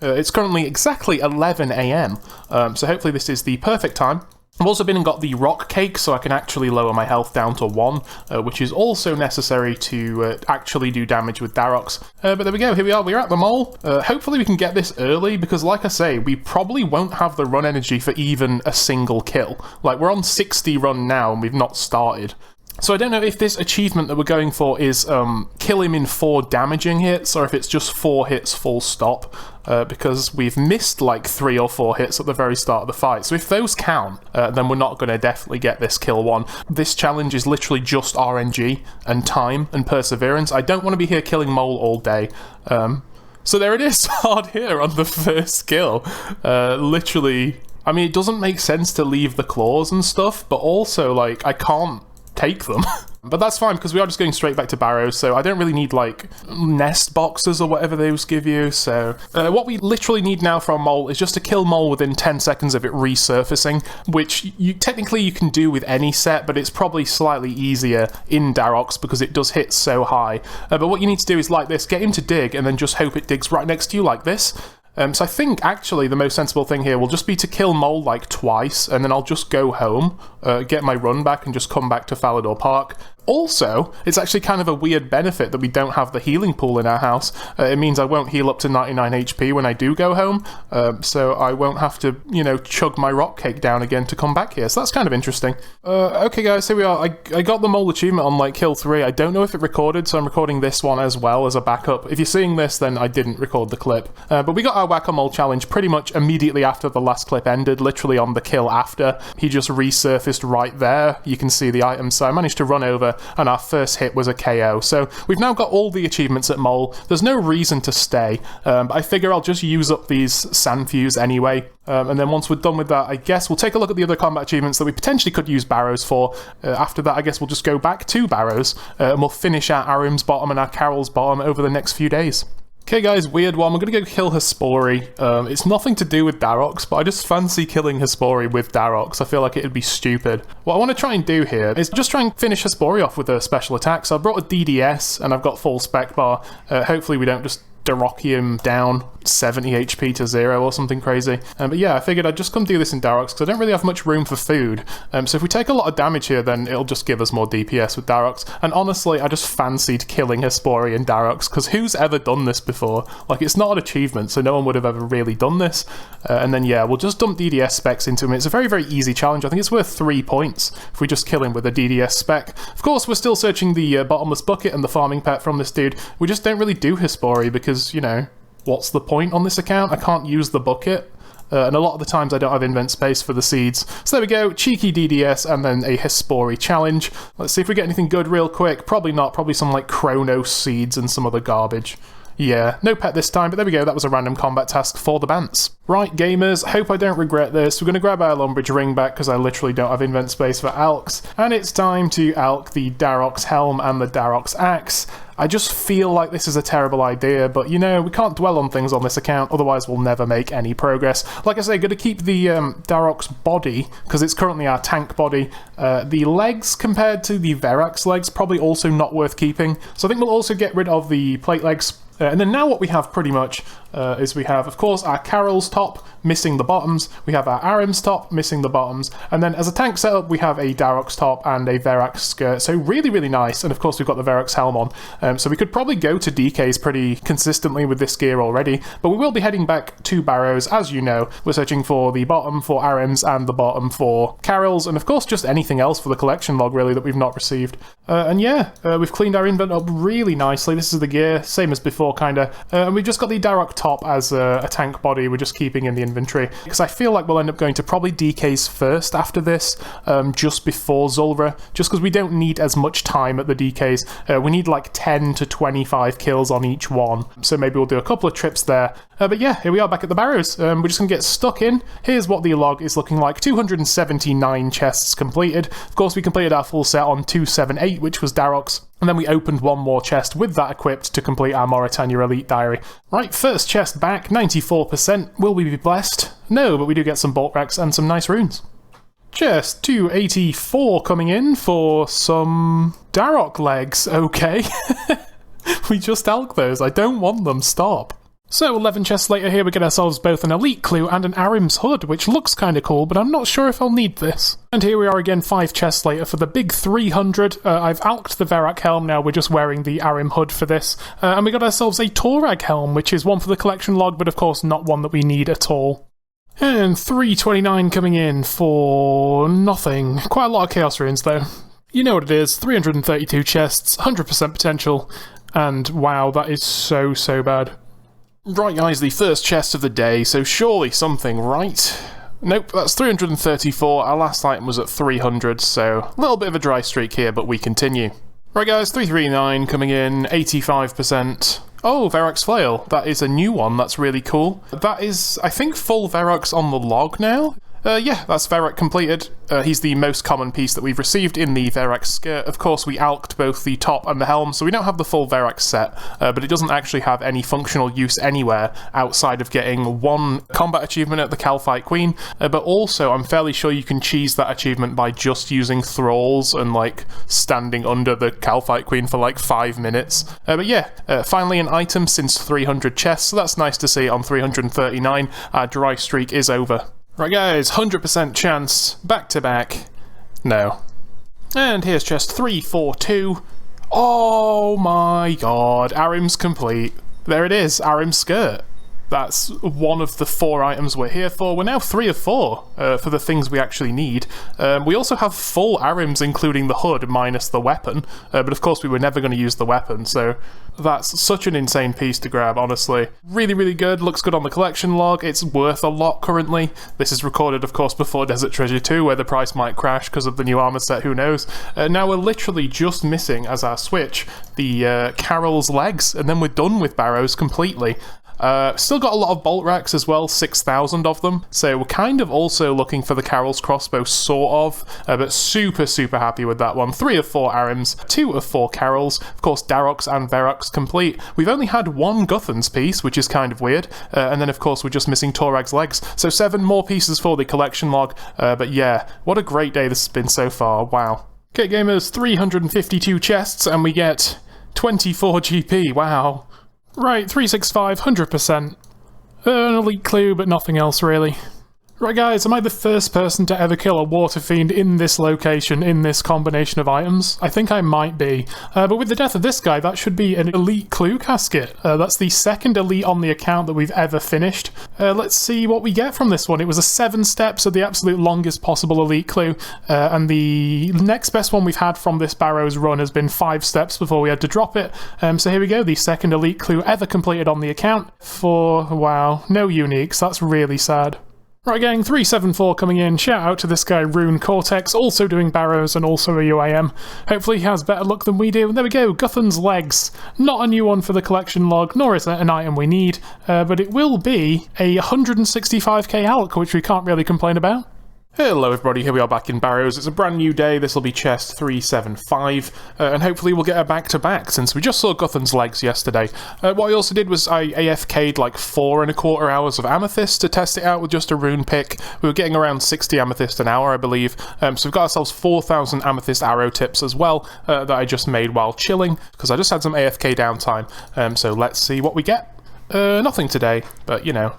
It's currently exactly 11 AM, so hopefully this is the perfect time. I've also been and got the rock cake, so I can actually lower my health down to 1, which is also necessary to actually do damage with Daroks. But there we go, here we are, we're at the Mole. Hopefully we can get this early, because like I say, we probably won't have the run energy for even a single kill. Like, we're on 60 run now, and we've not started. So I don't know if this achievement that we're going for is kill him in 4 damaging hits, or if it's just 4 hits full stop, because we've missed like 3 or 4 hits at the very start of the fight. So if those count, then we're not going to definitely get this kill 1. This challenge is literally just RNG and time and perseverance. I don't want to be here killing Mole all day. So there it is, hard here on the first kill. Literally, I mean, it doesn't make sense to leave the claws and stuff, but also, like, I can't take them. But that's fine, because we are just going straight back to Barrows, so I don't really need, like, nest boxes or whatever those give you, so... what we literally need now from Mole is just to kill Mole within 10 seconds of it resurfacing, which technically you can do with any set, but it's probably slightly easier in Daroks because it does hit so high. But what you need to do is, like this, get him to dig, and then just hope it digs right next to you like this. So I think, actually, the most sensible thing here will just be to kill Mole, like, twice, and then I'll just go home, get my run back, and just come back to Falador Park. Also, it's actually kind of a weird benefit that we don't have the healing pool in our house. It means I won't heal up to 99 HP when I do go home, so I won't have to, you know, chug my rock cake down again to come back here, so that's kind of interesting. Okay guys, here we are. I got the Mole achievement on, like, kill 3. I don't know if it recorded, so I'm recording this one as well as a backup. If you're seeing this, then I didn't record the clip. But we got our Whack-A-Mole challenge pretty much immediately after the last clip ended, literally on the kill after. He just resurfaced right there. You can see the items, so I managed to run over, and our first hit was a KO. So we've now got all the achievements at Mole. There's no reason to stay, but I figure I'll just use up these Sandfuse anyway. And then once we're done with that, I guess we'll take a look at the other combat achievements that we potentially could use Barrows for. After that, I guess we'll just go back to Barrows, and we'll finish our Arim's bottom and our Carol's bottom over the next few days. Okay guys, weird one. We're going to go kill Hespori. It's nothing to do with Daroks, but I just fancy killing Hespori with Daroks. I feel like it'd be stupid. What I want to try and do here is just try and finish Hespori off with a special attack. So I brought a DDS and I've got full spec bar. Hopefully we don't just Darokium down 70 HP to 0 or something crazy. But yeah, I figured I'd just come do this in Daroks because I don't really have much room for food. So if we take a lot of damage here, then it'll just give us more DPS with Daroks. And honestly, I just fancied killing Hespori in Daroks because who's ever done this before? Like, it's not an achievement, so no one would have ever really done this. And then yeah, we'll just dump DDS specs into him. It's a very, very easy challenge. I think it's worth 3 points if we just kill him with a DDS spec. Of course, we're still searching the bottomless bucket and the farming pet from this dude. We just don't really do Hespori because, you know, what's the point on this account? I can't use the bucket. And a lot of the times I don't have invent space for the seeds. So there we go, cheeky DDS and then a Hespori challenge. Let's see if we get anything good real quick. Probably not, probably some like Chronos seeds and some other garbage. Yeah, no pet this time, but there we go, that was a random combat task for the Bants. Right, gamers, hope I don't regret this. We're going to grab our Lumbridge ring back because I literally don't have invent space for Alks. And it's time to Alk the Darok's helm and the Darok's axe. I just feel like this is a terrible idea, but you know, we can't dwell on things on this account, otherwise we'll never make any progress. Like I say, going to keep the Darok's body, because it's currently our tank body. The legs compared to the Verak's legs, probably also not worth keeping. So I think we'll also get rid of the plate legs. And then now what we have pretty much is we have, of course, our Carol's top, missing the bottoms. We have our Arim's top, missing the bottoms. And then as a tank setup, we have a Darok's top and a Verax skirt. So really, really nice. And of course, we've got the Verax helm on. So we could probably go to DKs pretty consistently with this gear already. But we will be heading back to Barrows. As you know, we're searching for the bottom for Arim's and the bottom for Carol's. And of course, just anything else for the collection log, really, that we've not received. And yeah, we've cleaned our invent up really nicely. This is the gear, same as before, kind of. And we've just got the Darok top as a tank body we're just keeping in the inventory. Because I feel like we'll end up going to probably DKs first after this, just before Zulrah. Just because we don't need as much time at the DKs. We need like 10 to 25 kills on each one. So maybe we'll do a couple of trips there. But yeah, here we are back at the Barrows. We're just going to get stuck in. Here's what the log is looking like. 279 chests completed. Of course, we completed our full set on 278, which was Darok's. And then we opened one more chest with that equipped to complete our Mauritania Elite Diary. Right, first chest back, 94%. Will we be blessed? No, but we do get some bolt racks and some nice runes. Chest 284 coming in for some Darok legs. Okay. We just elk those. I don't want them. Stop. So 11 chests later here we get ourselves both an Elite Clue and an Arim's Hood, which looks kinda cool, but I'm not sure if I'll need this. And here we are again 5 chests later for the big 300. I've alked the Verak helm now, we're just wearing the Arim Hood for this. And we got ourselves a Torag helm, which is one for the collection log, but of course not one that we need at all. And 329 coming in for nothing. Quite a lot of Chaos Runes though. You know what it is, 332 chests, 100% potential, and wow, that is so bad. Right guys, the first chest of the day, so surely something, right? Nope, that's 334, our last item was at 300, so a little bit of a dry streak here, but we continue. Right guys, 339 coming in, 85%. Oh, Verak's Flail, that is a new one, that's really cool. That is, I think, full Verak's on the log now? Yeah, that's Verak completed. He's the most common piece that we've received in the Verak skirt. Of course, we alked both the top and the helm, so we don't have the full Verak set, but it doesn't actually have any functional use anywhere outside of getting one combat achievement at the Calphite Queen, but also I'm fairly sure you can cheese that achievement by just using thralls and, like, standing under the Calphite Queen for, like, 5 minutes. But yeah, finally an item since 300 chests, so that's nice to see on 339. Our dry streak is over. Right guys, 100% chance, back to back, no. And here's chest 342. Oh my god, Arim's complete. There it is, Arim's skirt. That's one of the 4 items we're here for. We're now 3 of 4 for the things we actually need. We also have full Arims, including the hood, minus the weapon. But of course we were never going to use the weapon, so that's such an insane piece to grab, honestly. Really, really good. Looks good on the collection log. It's worth a lot currently. This is recorded, of course, before Desert Treasure 2, where the price might crash because of the new armor set, who knows. Now we're literally just missing, as our switch, the Carol's legs, and then we're done with Barrows completely. Still got a lot of bolt racks as well, 6,000 of them, so we're kind of also looking for the Carol's crossbow, sort of, but super happy with that one. 3 of 4 Arims, 2 of 4 Carols, of course Darok's and Verak's complete. We've only had 1 Guthan's piece, which is kind of weird, and then of course we're just missing Torag's legs, so 7 more pieces for the collection log, but yeah, what a great day this has been so far, wow. Okay gamers, 352 chests, and we get 24 GP, wow. Right, 365, 100%. An elite clue, but nothing else really. Right guys, am I the first person to ever kill a water fiend in this location, in this combination of items? I think I might be. But with the death of this guy, that should be an elite clue casket. That's the 2nd elite on the account that we've ever finished. Let's see what we get from this one. It was a 7 step, so the absolute longest possible elite clue. And the next best one we've had from this Barrows run has been 5 steps before we had to drop it. So here we go, the 2nd elite clue ever completed on the account for, wow, no uniques. That's really sad. Right gang, 374 coming in. Shout out to this guy Rune Cortex, also doing Barrows and also a UIM. Hopefully he has better luck than we do. And there we go, Guthan's legs. Not a new one for the collection log, nor is it an item we need, but it will be a 165k alk, which we can't really complain about. Hello everybody, here we are back in Barrows. It's a brand new day. This will be chest 375, and hopefully we'll get a back-to-back since we just saw Guthan's legs yesterday. What I also did was I AFK'd like 4.25 hours of amethyst to test it out with just a rune pick. We were getting around 60 amethyst an hour, I believe, so we've got ourselves 4,000 amethyst arrow tips as well that I just made while chilling, because I just had some AFK downtime, so let's see what we get. Nothing today, but you know.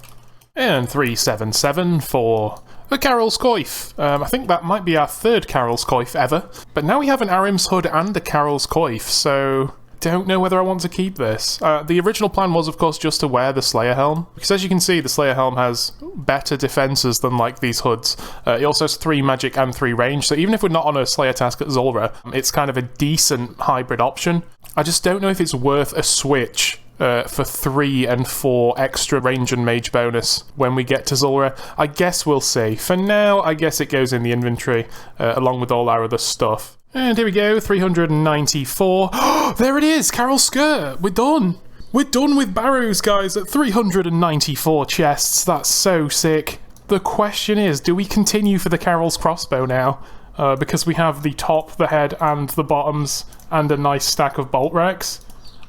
And 377 for the Carol's Coif. I think that might be our third Carol's Coif ever. But now we have an Arim's Hood and a Carol's Coif, so don't know whether I want to keep this. The original plan was, of course, just to wear the Slayer Helm. Because as you can see, the Slayer Helm has better defenses than, like, these hoods. It also has 3 magic and 3 range, so even if we're not on a Slayer task at Zulrah, it's kind of a decent hybrid option. I just don't know if it's worth a switch for 3 and 4 extra range and mage bonus when we get to Zulrah. I guess we'll see. For now, I guess it goes in the inventory, along with all our other stuff. And here we go, 394. There it is, Carol's Skirt! We're done! We're done with Barrows, guys, at 394 chests. That's so sick. The question is, do we continue for the Carol's Crossbow now? Because we have the top, the head, and the bottoms, and a nice stack of bolt wrecks.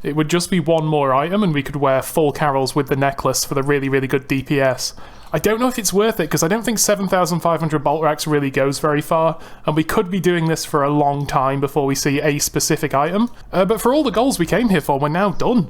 It would just be one more item and we could wear full Carols with the necklace for the really, really good DPS. I don't know if it's worth it because I don't think 7,500 bolt racks really goes very far, and we could be doing this for a long time before we see a specific item. But for all the goals we came here for, we're now done.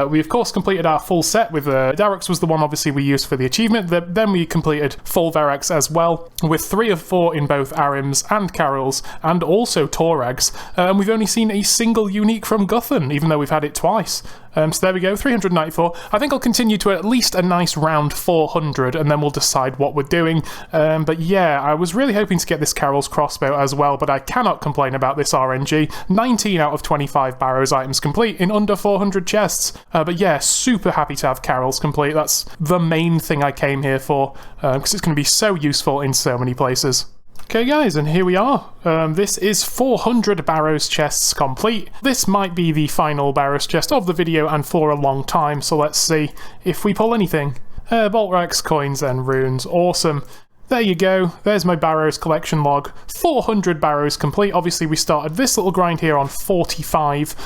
We of course completed our full set with Jagex was the one obviously we used for the achievement. Then we completed full Verax as well, with 3 of 4 in both Arims and Carols, and also Torags. And we've only seen a single unique from Guthan, even though we've had it twice. So there we go, 394. I think I'll continue to at least a nice round 400, and then we'll decide what we're doing. But yeah, I was really hoping to get this Carol's Crossbow as well, but I cannot complain about this RNG. 19 out of 25 Barrows items complete in under 400 chests. But yeah, super happy to have Carol's complete. That's the main thing I came here for, because it's going to be so useful in so many places. Okay guys, and here we are. This is 400 Barrows chests complete. This might be the final Barrows chest of the video and for a long time, so let's see if we pull anything. Bolt racks, coins, and runes. Awesome. There you go, there's my Barrows collection log. 400 Barrows complete. Obviously we started this little grind here on 45.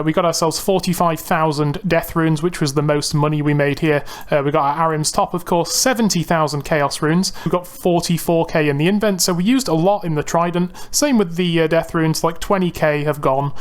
We got ourselves 45,000 death runes, which was the most money we made here. We got our Arim's top, of course, 70,000 chaos runes. We got 44k in the invent, so we used a lot in the trident. Same with the death runes, like 20k have gone.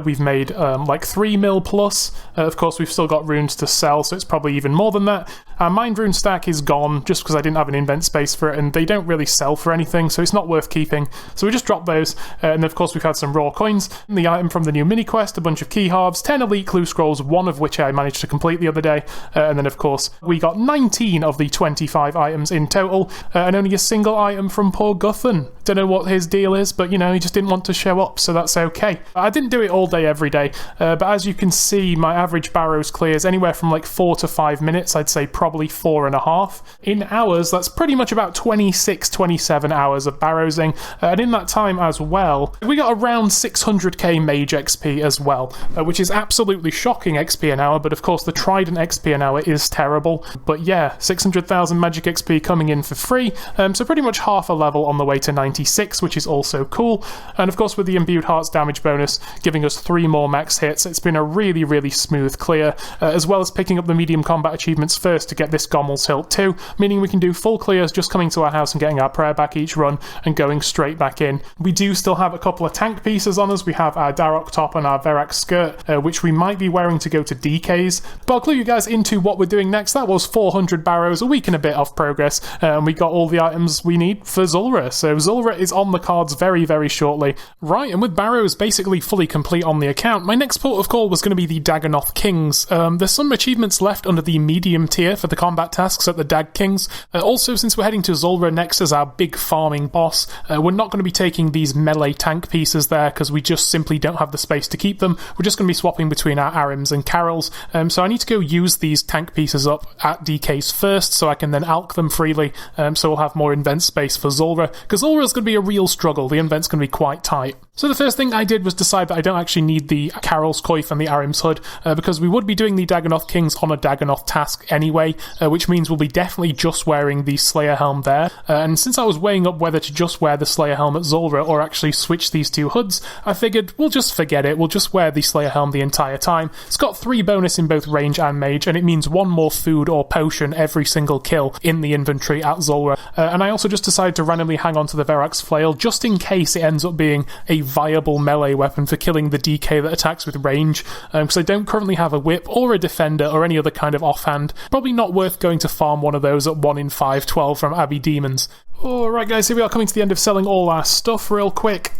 We've made like 3 mil plus. Of course we've still got runes to sell, so it's probably even more than that. Our mind rune stack is gone, just because I didn't have an invent space for it, and they don't really sell for anything, so it's not worth keeping. So we just dropped those, and of course we've had some raw coins, the item from the new mini quest, a bunch of key halves, 10 elite clue scrolls, 1 of which I managed to complete the other day, and then of course we got 19 of the 25 items in total, and only a single item from poor Guthan. Don't know what his deal is, but you know, he just didn't want to show up, so that's okay. I didn't do it all day every day, but as you can see, my average Barrows clears anywhere from like 4 to 5 minutes. I'd say probably 4.5. In hours, that's pretty much about 26, 27 hours of Barrowsing, and in that time as well, we got around 600k mage XP as well, which is absolutely shocking XP an hour, but of course the Trident XP an hour is terrible. But yeah, 600,000 magic XP coming in for free, so pretty much half a level on the way to 96, which is also cool. And of course with the Imbued Hearts damage bonus giving us 3 more max hits, it's been a really, really smooth clear, as well as picking up the medium combat achievements first to get this Gommel's Hilt too, meaning we can do full clears just coming to our house and getting our prayer back each run and going straight back in. We do still have a couple of tank pieces on us. We have our Darok top and our Verax skirt, which we might be wearing to go to DKs. But I'll clue you guys into what we're doing next. That was 400 Barrows, a week and a bit of progress, and we got all the items we need for Zulrah. So Zulrah is on the cards very, very shortly. Right, and with Barrows basically fully complete on the account, my next port of call was going to be the Dagonoth Kings. There's some achievements left under the medium tier for the combat tasks at the Dag Kings. Also, since we're heading to Zulrah next as our big farming boss, we're not going to be taking these melee tank pieces there because we just simply don't have the space to keep them. We're just going to be swapping between our Arims and Carols, so I need to go use these tank pieces up at DKs first so I can then alch them freely, so we'll have more invent space for Zulrah, because Zulrah is going to be a real struggle. The invent's going to be quite tight. So the first thing I did was decide that I don't actually need the Carol's Coif and the Arim's Hood, because we would be doing the Dagonoth Kings on a Dagonoth task anyway, which means we'll be definitely just wearing the Slayer helm there. And since I was weighing up whether to just wear the Slayer helm at Zulrah or actually switch these two hoods, I figured we'll just forget it. We'll just wear the Slayer helm the entire time. It's got 3 bonus in both range and mage, and it means 1 more food or potion every single kill in the inventory at Zulrah. And I also just decided to randomly hang on to the Verax flail just in case it ends up being a viable melee weapon for killing the DK that attacks with range, because I don't currently have a whip or a defender or any other kind of offhand. Probably not worth going to farm one of those at 1 in 512 from Abbey Demons. Alright guys, here we are coming to the end of selling all our stuff real quick.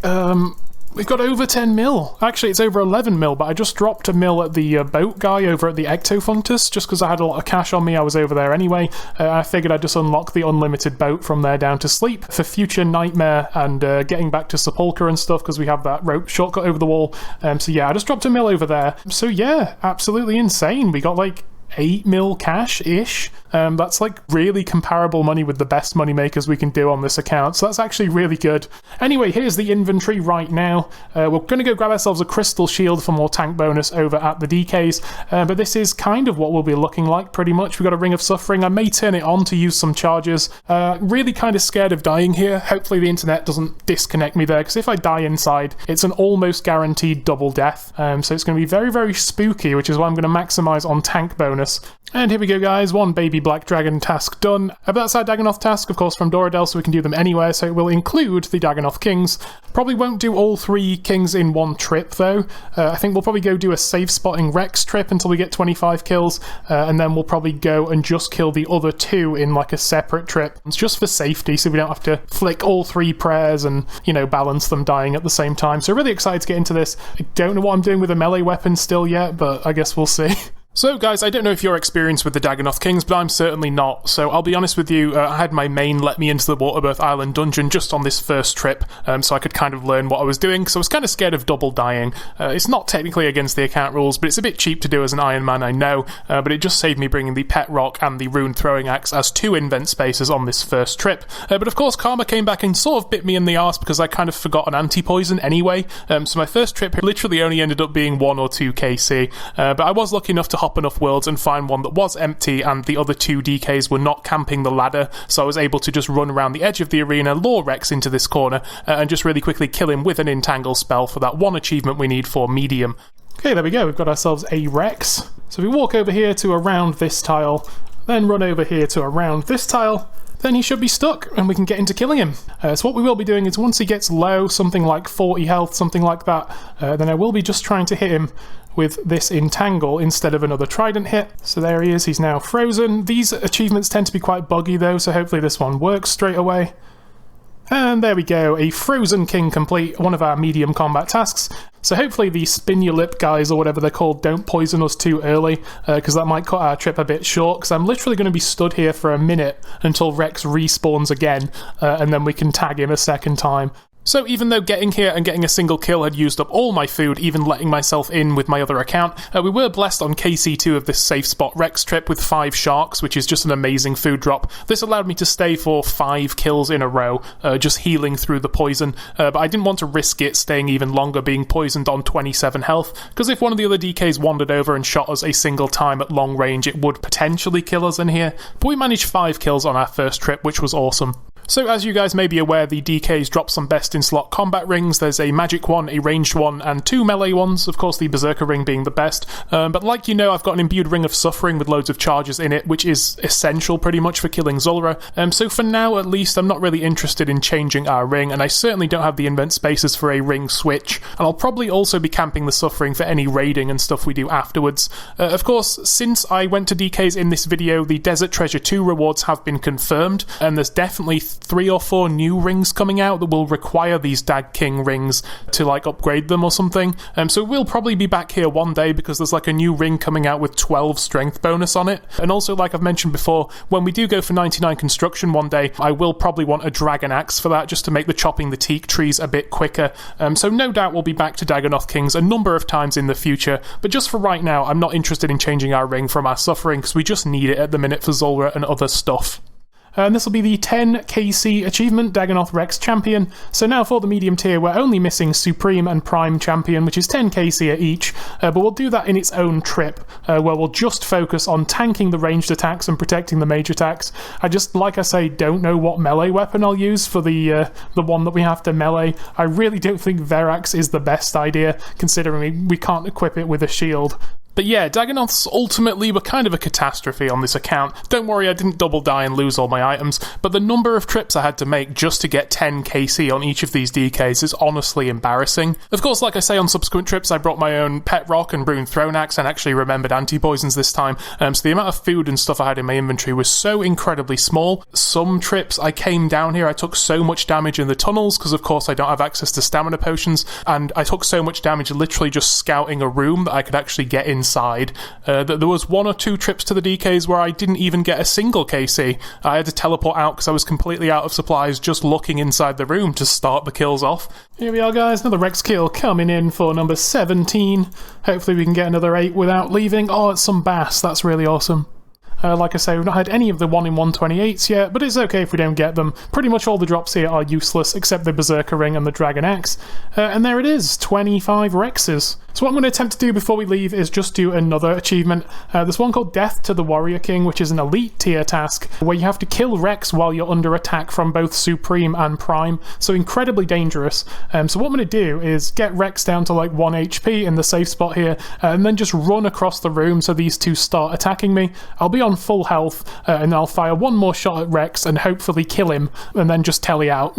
We've got over 10 mil. Actually, it's over 11 mil, but I just dropped a mil at the boat guy over at the Ectofunctus, just because I had a lot of cash on me. I was over there anyway. I figured I'd just unlock the unlimited boat from there down to sleep for future Nightmare and getting back to Sepulchre and stuff, because we have that rope shortcut over the wall. So yeah, I just dropped a mil over there. So yeah, absolutely insane. We got like 8 mil cash-ish. That's like really comparable money with the best money makers we can do on this account, so that's actually really good. Anyway, here's the inventory right now. We're going to go grab ourselves a crystal shield for more tank bonus over at the DKs, but this is kind of what we'll be looking like pretty much. We've got a Ring of Suffering. I may turn it on to use some charges. Really kind of scared of dying here. Hopefully the internet doesn't disconnect me there, because if I die inside, it's an almost guaranteed double death. So it's going to be very, very spooky, which is why I'm going to maximize on tank bonus. And here we go, guys. 1 baby black dragon task done. But that's our Dagannoth task, of course, from Doradel, so we can do them anywhere, so it will include the Dagannoth Kings. Probably won't do all 3 Kings in one trip, though. I think we'll probably go do a safe spotting Rex trip until we get 25 kills, and then we'll probably go and just kill the other 2 in like a separate trip. It's just for safety, so we don't have to flick all 3 prayers and, you know, balance them dying at the same time. So really excited to get into this. I don't know what I'm doing with a melee weapon still yet, but I guess we'll see. So guys, I don't know if you're experienced with the Dagannoth Kings, but I'm certainly not, so I'll be honest with you, I had my main let me into the Waterbirth Island dungeon just on this first trip, so I could kind of learn what I was doing, because I was kind of scared of double dying. It's not technically against the account rules, but it's a bit cheap to do as an Iron Man, I know, but it just saved me bringing the Pet Rock and the Rune Throwing Axe as 2 invent spaces on this first trip. But of course, Karma came back and sort of bit me in the arse because I kind of forgot an anti-poison anyway, so my first trip literally only ended up being 1 or 2 KC, but I was lucky enough to hop enough worlds and find one that was empty, and the other 2 DKs were not camping the ladder, so I was able to just run around the edge of the arena, lure Rex into this corner, and just really quickly kill him with an Entangle spell for that 1 achievement we need for medium. Okay, there we go, we've got ourselves a Rex. So we walk over here to around this tile, then run over here to around this tile, then he should be stuck and we can get into killing him. So what we will be doing is once he gets low, something like 40 health, something like that, then I will be just trying to hit him with this Entangle instead of another Trident hit. So there he is, he's now frozen. These achievements tend to be quite buggy though, so hopefully this one works straight away. And there we go, a Frozen King complete, one of our medium combat tasks. So hopefully the Spin Your Lip guys, or whatever they're called, don't poison us too early, because that might cut our trip a bit short, because I'm literally going to be stood here for a minute until Rex respawns again, and then we can tag him a second time. So even though getting here and getting a single kill had used up all my food, even letting myself in with my other account, we were blessed on KC2 of this safe spot Rex trip with 5 sharks, which is just an amazing food drop. This allowed me to stay for 5 kills in a row, just healing through the poison, but I didn't want to risk it staying even longer being poisoned on 27 health, because if one of the other DKs wandered over and shot us a single time at long range, it would potentially kill us in here. But we managed 5 kills on our first trip, which was awesome. So as you guys may be aware, the DKs drop some best in slot combat rings. There's a magic one, a ranged one, and 2 melee ones, of course the Berserker ring being the best. But like you know, I've got an imbued Ring of Suffering with loads of charges in it, which is essential pretty much for killing Zulrah. So for now at least, I'm not really interested in changing our ring, and I certainly don't have the invent spaces for a ring switch. And I'll probably also be camping the Suffering for any raiding and stuff we do afterwards. Of course, since I went to DKs in this video, the Desert Treasure 2 rewards have been confirmed, and there's definitely 3 or 4 new rings coming out that will require these Dag King rings to like upgrade them or something. So we'll probably be back here one day because there's like a new ring coming out with 12 strength bonus on it. And also, like I've mentioned before, when we do go for 99 construction one day, I will probably want a dragon axe for that just to make the chopping the teak trees a bit quicker. So no doubt we'll be back to Dagannoth Kings a number of times in the future, but just for right now, I'm not interested in changing our ring from our Suffering because we just need it at the minute for Zulrah and other stuff. And this will be the 10 KC achievement, Dagonoth Rex Champion. So now for the medium tier, we're only missing Supreme and Prime Champion, which is 10 KC at each, but we'll do that in its own trip, where we'll just focus on tanking the ranged attacks and protecting the mage attacks. I just, like I say, don't know what melee weapon I'll use for the one that we have to melee. I really don't think Verax is the best idea, considering we can't equip it with a shield. But yeah, Dagonoths ultimately were kind of a catastrophe on this account. Don't worry, I didn't double die and lose all my items, but the number of trips I had to make just to get 10 KC on each of these DKs is honestly embarrassing. Of course, like I say, on subsequent trips I brought my own Pet Rock and Brune Throne Axe and actually remembered anti-poisons this time, so the amount of food and stuff I had in my inventory was so incredibly small. Some trips I came down here, I took so much damage in the tunnels, because of course I don't have access to stamina potions, and I took so much damage literally just scouting a room that I could actually get inside. There was 1 or 2 trips to the DKs where I didn't even get a single KC. I had to teleport out because I was completely out of supplies just looking inside the room to start the kills off. Here we are, guys, another Rex kill coming in for number 17. Hopefully we can get another 8 without leaving. Oh, it's some bass, that's really awesome. Like I say, we've not had any of the 1 in 128s yet, but it's okay if we don't get them. Pretty much all the drops here are useless, except the Berserker Ring and the Dragon Axe. And there it is, 25 Rexes. So what I'm going to attempt to do before we leave is just do another achievement. There's one called Death to the Warrior King, which is an elite tier task, where you have to kill Rex while you're under attack from both Supreme and Prime, so incredibly dangerous. So what I'm going to do is get Rex down to like 1 HP in the safe spot here, and then just run across the room so these two start attacking me. I'll be on full health, and I'll fire one more shot at Rex and hopefully kill him, and then just telly out.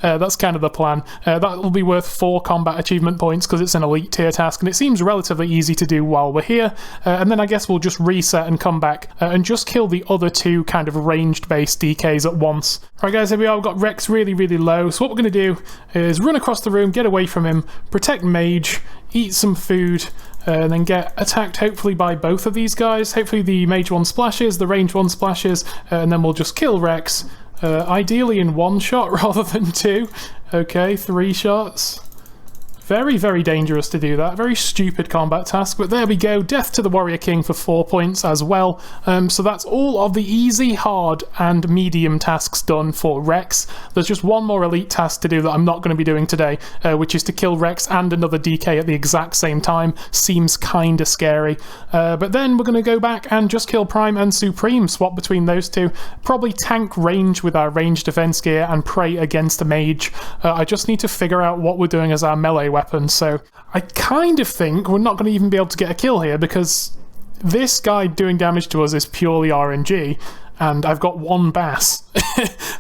That's kind of the plan. That will be worth 4 combat achievement points because it's an elite tier task, and it seems relatively easy to do while we're here. And then I guess we'll just reset and come back and just kill the other 2 kind of ranged-based DKs at once. Alright guys, here we are. We've got Rex really, really low. So what we're going to do is run across the room, get away from him, protect Mage, eat some food, and then get attacked hopefully by both of these guys. Hopefully the mage one splashes, the range one splashes, and then we'll just kill Rex. Ideally in 1 shot rather than 2. Okay, 3 shots. Very, very dangerous to do that. Very stupid combat task, but there we go. Death to the Warrior King for 4 points as well. So that's all of the easy, hard, and medium tasks done for Rex. There's just one more elite task to do that I'm not going to be doing today, which is to kill Rex and another DK at the exact same time. Seems kinda scary. But then we're going to go back and just kill Prime and Supreme, swap between those 2. Probably tank range with our range defense gear and pray against a mage. I just need to figure out what we're doing as our melee weapon, so I kind of think we're not going to even be able to get a kill here because this guy doing damage to us is purely RNG, and I've got 1 bass,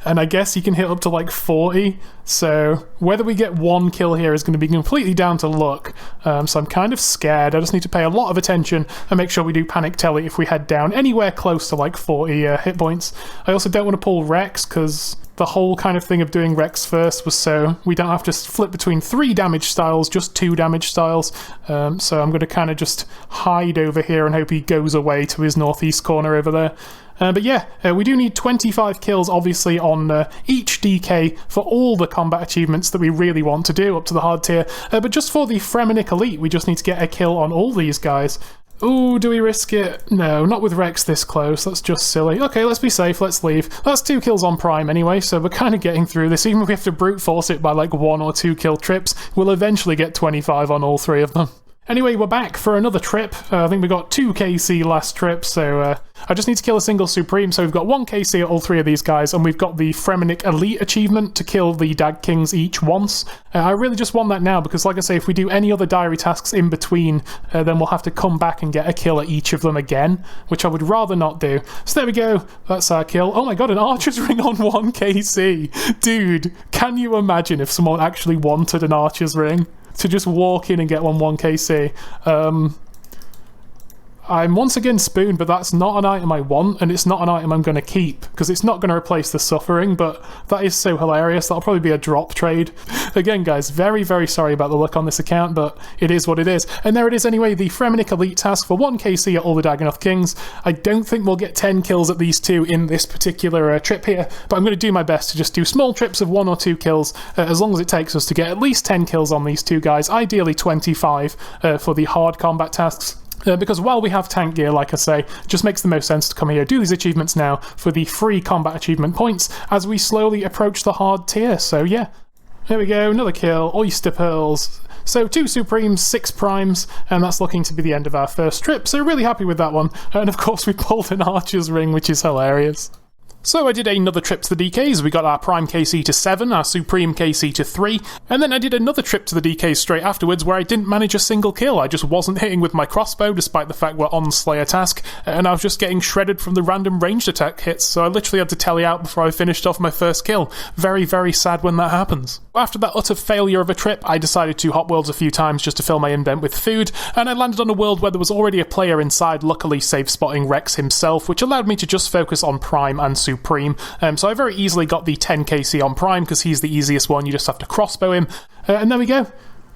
and I guess he can hit up to like 40, so whether we get 1 kill here is going to be completely down to luck, so I'm kind of scared. I just need to pay a lot of attention and make sure we do panic telly if we head down anywhere close to like 40 hit points. I also don't want to pull Rex because the whole kind of thing of doing Rex first was so we don't have to flip between 3 damage styles, just 2 damage styles. So I'm going to kind of just hide over here and hope he goes away to his northeast corner over there. But yeah, we do need 25 kills obviously on each DK for all the combat achievements that we really want to do up to the hard tier. But just for the Fremenic Elite, we just need to get a kill on all these guys. Ooh, do we risk it? No, not with Rex this close. That's just silly. Okay, let's be safe. Let's leave. That's 2 kills on Prime anyway, so we're kind of getting through this. Even if we have to brute force it by like 1 or 2 kill trips, we'll eventually get 25 on all 3 of them. Anyway, we're back for another trip. I think we got 2 KC last trip, so I just need to kill a single Supreme, so we've got 1 KC at all 3 of these guys, and we've got the Fremenic Elite achievement to kill the Dag Kings each once. I really just want that now, because like I say, if we do any other diary tasks in between, then we'll have to come back and get a kill at each of them again, which I would rather not do. So there we go, that's our kill. Oh my god, an Archer's Ring on 1 KC! Dude, can you imagine if someone actually wanted an Archer's Ring? To just walk in and get 1 KC. I'm once again spooned, but that's not an item I want, and it's not an item I'm going to keep, because it's not going to replace the Suffering, but that is so hilarious. That'll probably be a drop trade. Again, guys, very, very sorry about the luck on this account, but it is what it is. And there it is anyway, the Fremenic Elite task for 1 KC at all the Dagonoth Kings. I don't think we'll get 10 kills at these 2 in this particular trip here, but I'm going to do my best to just do small trips of 1 or 2 kills, as long as it takes us to get at least 10 kills on these 2 guys, ideally 25 for the hard combat tasks. because while we have tank gear, like I say, it just makes the most sense to come here, do these achievements now for the free combat achievement points as we slowly approach the hard tier. So yeah, here we go, another kill, oyster pearls. So 2 Supremes, 6 Primes, and that's looking to be the end of our first trip, so really happy with that one. And of course we pulled an Archer's Ring, which is hilarious. So I did another trip to the DKs. We got our Prime KC to 7, our Supreme KC to 3, and then I did another trip to the DKs straight afterwards where I didn't manage a single kill. I just wasn't hitting with my crossbow despite the fact we're on Slayer task, and I was just getting shredded from the random ranged attack hits, so I literally had to tele out before I finished off my first kill. Very, very sad when that happens. After that utter failure of a trip, I decided to hot worlds a few times just to fill my indent with food, and I landed on a world where there was already a player inside, luckily safe spotting Rex himself, which allowed me to just focus on Prime and Supreme. So I very easily got the 10 KC on Prime because he's the easiest one, you just have to crossbow him. And there we go.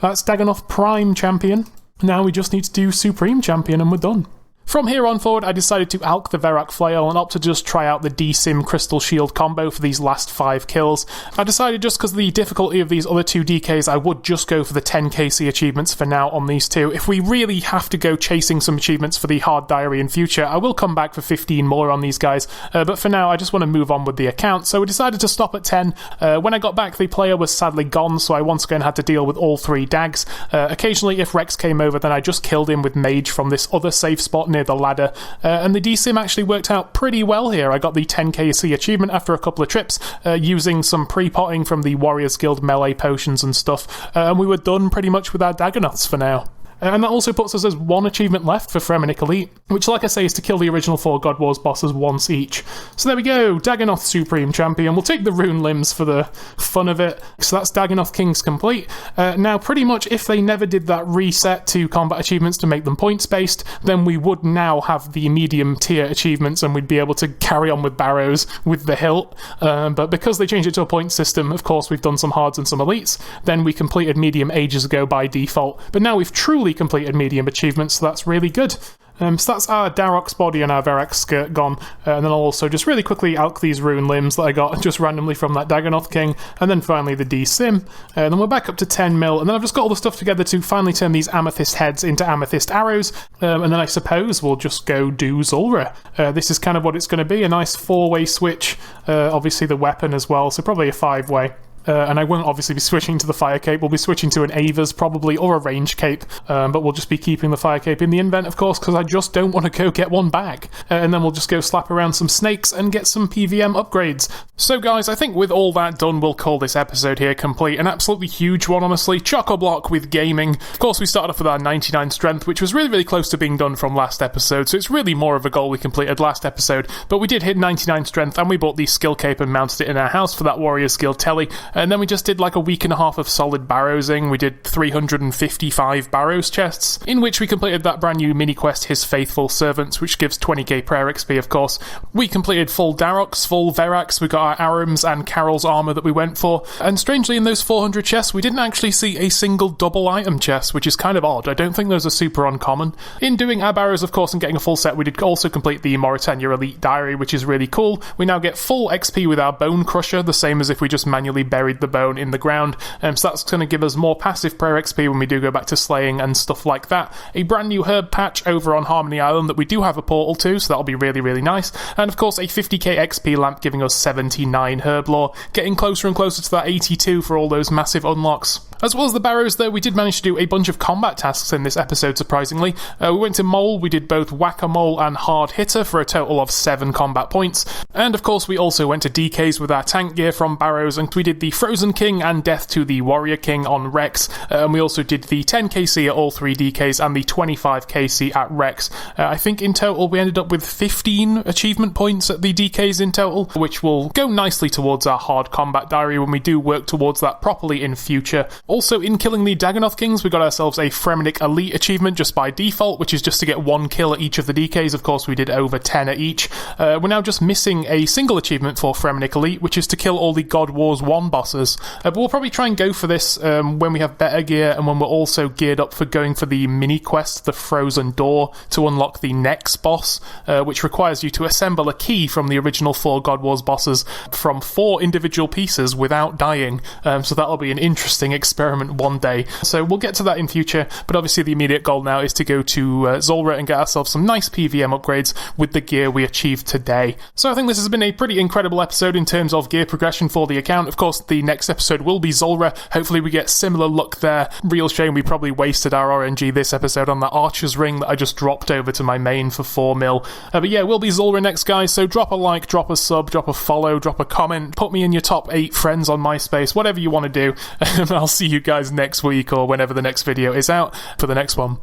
That's Dagonoth Prime Champion. Now we just need to do Supreme Champion and we're done. From here on forward, I decided to alch the Verak Flail and opt to just try out the D-Sim Crystal Shield combo for these last 5 kills. I decided just because of the difficulty of these other 2 DKs, I would just go for the 10 KC achievements for now on these 2. If we really have to go chasing some achievements for the Hard Diary in future, I will come back for 15 more on these guys, but for now I just want to move on with the account, so we decided to stop at 10. When I got back, the player was sadly gone, so I once again had to deal with all 3 dags. Occasionally, if Rex came over, then I just killed him with Mage from this other safe spot near the ladder, and the D-Sim actually worked out pretty well here. I got the 10kc achievement after a couple of trips, using some pre-potting from the Warriors Guild melee potions and stuff, and we were done pretty much with our Dagonoths for now. And that also puts us as 1 achievement left for Fremennik Elite, which, like I say, is to kill the original 4 God Wars bosses once each. So there we go, Dagonoth Supreme Champion. We'll take the rune limbs for the fun of it. So that's Dagonoth Kings complete. Now, pretty much, if they never did that reset to combat achievements to make them points-based, then we would now have the medium-tier achievements and we'd be able to carry on with Barrows with the hilt. But because they changed it to a point system, of course, we've done some hards and some elites. Then we completed medium ages ago by default. But now we've truly completed medium achievements, so that's really good. So that's our Darok's body and our Verak skirt gone, and then I'll also just really quickly alch these rune limbs that I got just randomly from that Dagonoth King, and then finally the D-Sim, and then we're back up to 10 mil, and then I've just got all the stuff together to finally turn these amethyst heads into amethyst arrows, and then I suppose we'll just go do Zulrah. This is kind of what it's going to be, a nice 4-way switch, obviously the weapon as well, so probably a 5-way. And I won't obviously be switching to the Fire Cape, we'll be switching to an Ava's probably, or a Range Cape, but we'll just be keeping the Fire Cape in the invent, of course, because I just don't want to go get one back. And then we'll just go slap around some snakes and get some PVM upgrades. So guys, I think with all that done, we'll call this episode here complete. An absolutely huge one, honestly. Chock-a-block with gaming. Of course, we started off with our 99 strength, which was really, really close to being done from last episode, so it's really more of a goal we completed last episode, but we did hit 99 strength, and we bought the skill cape and mounted it in our house for that Warriors Guild telly. And then we just did like a week and a half of solid barrowsing. We did 355 Barrows chests, in which we completed that brand new mini quest, His Faithful Servants, which gives 20k prayer XP, of course. We completed full Daroks, full Veraks, we got our Arams and Carol's armour that we went for, and strangely in those 400 chests we didn't actually see a single double item chest, which is kind of odd. I don't think those are super uncommon. In doing our Barrows, of course, and getting a full set, we did also complete the Mauritania Elite Diary, which is really cool. We now get full XP with our Bone Crusher, the same as if we just manually buried the bone in the ground, so that's going to give us more passive prayer XP when we do go back to slaying and stuff like that. A brand new herb patch over on Harmony Island that we do have a portal to, so that'll be really, really nice, and of course a 50k XP lamp giving us 79 herb lore, getting closer and closer to that 82 for all those massive unlocks. As well as the Barrows, though, we did manage to do a bunch of combat tasks in this episode, surprisingly. We went to Mole, we did both Whack-A-Mole and Hard Hitter for a total of 7 combat points, and of course we also went to DKs with our tank gear from Barrows, and we did the Frozen King and Death to the Warrior King on Rex, and we also did the 10kc at all 3 DKs and the 25kc at Rex. I think in total we ended up with 15 achievement points at the DKs in total, which will go nicely towards our hard combat diary when we do work towards that properly in future. Also, in killing the Dagonoth Kings, we got ourselves a Fremennik Elite achievement just by default, which is just to get 1 kill at each of the DKs. Of course, we did over 10 at each. We're now just missing a single achievement for Fremennik Elite, which is to kill all the God Wars 1 bosses. But we'll probably try and go for this when we have better gear, and when we're also geared up for going for the mini quest, the Frozen Door, to unlock the next boss, which requires you to assemble a key from the original 4 God Wars bosses from 4 individual pieces without dying. So that'll be an interesting experience experiment one day. So we'll get to that in future, but obviously the immediate goal now is to go to Zulrah and get ourselves some nice PVM upgrades with the gear we achieved today. So I think this has been a pretty incredible episode in terms of gear progression for the account. Of course, the next episode will be Zulrah. Hopefully we get similar luck there. Real shame we probably wasted our RNG this episode on that Archer's Ring that I just dropped over to my main for 4 mil. But yeah, we'll be Zulrah next, guys, so drop a like, drop a sub, drop a follow, drop a comment, put me in your top 8 friends on MySpace, whatever you want to do, and I'll see you guys next week or whenever the next video is out for the next one.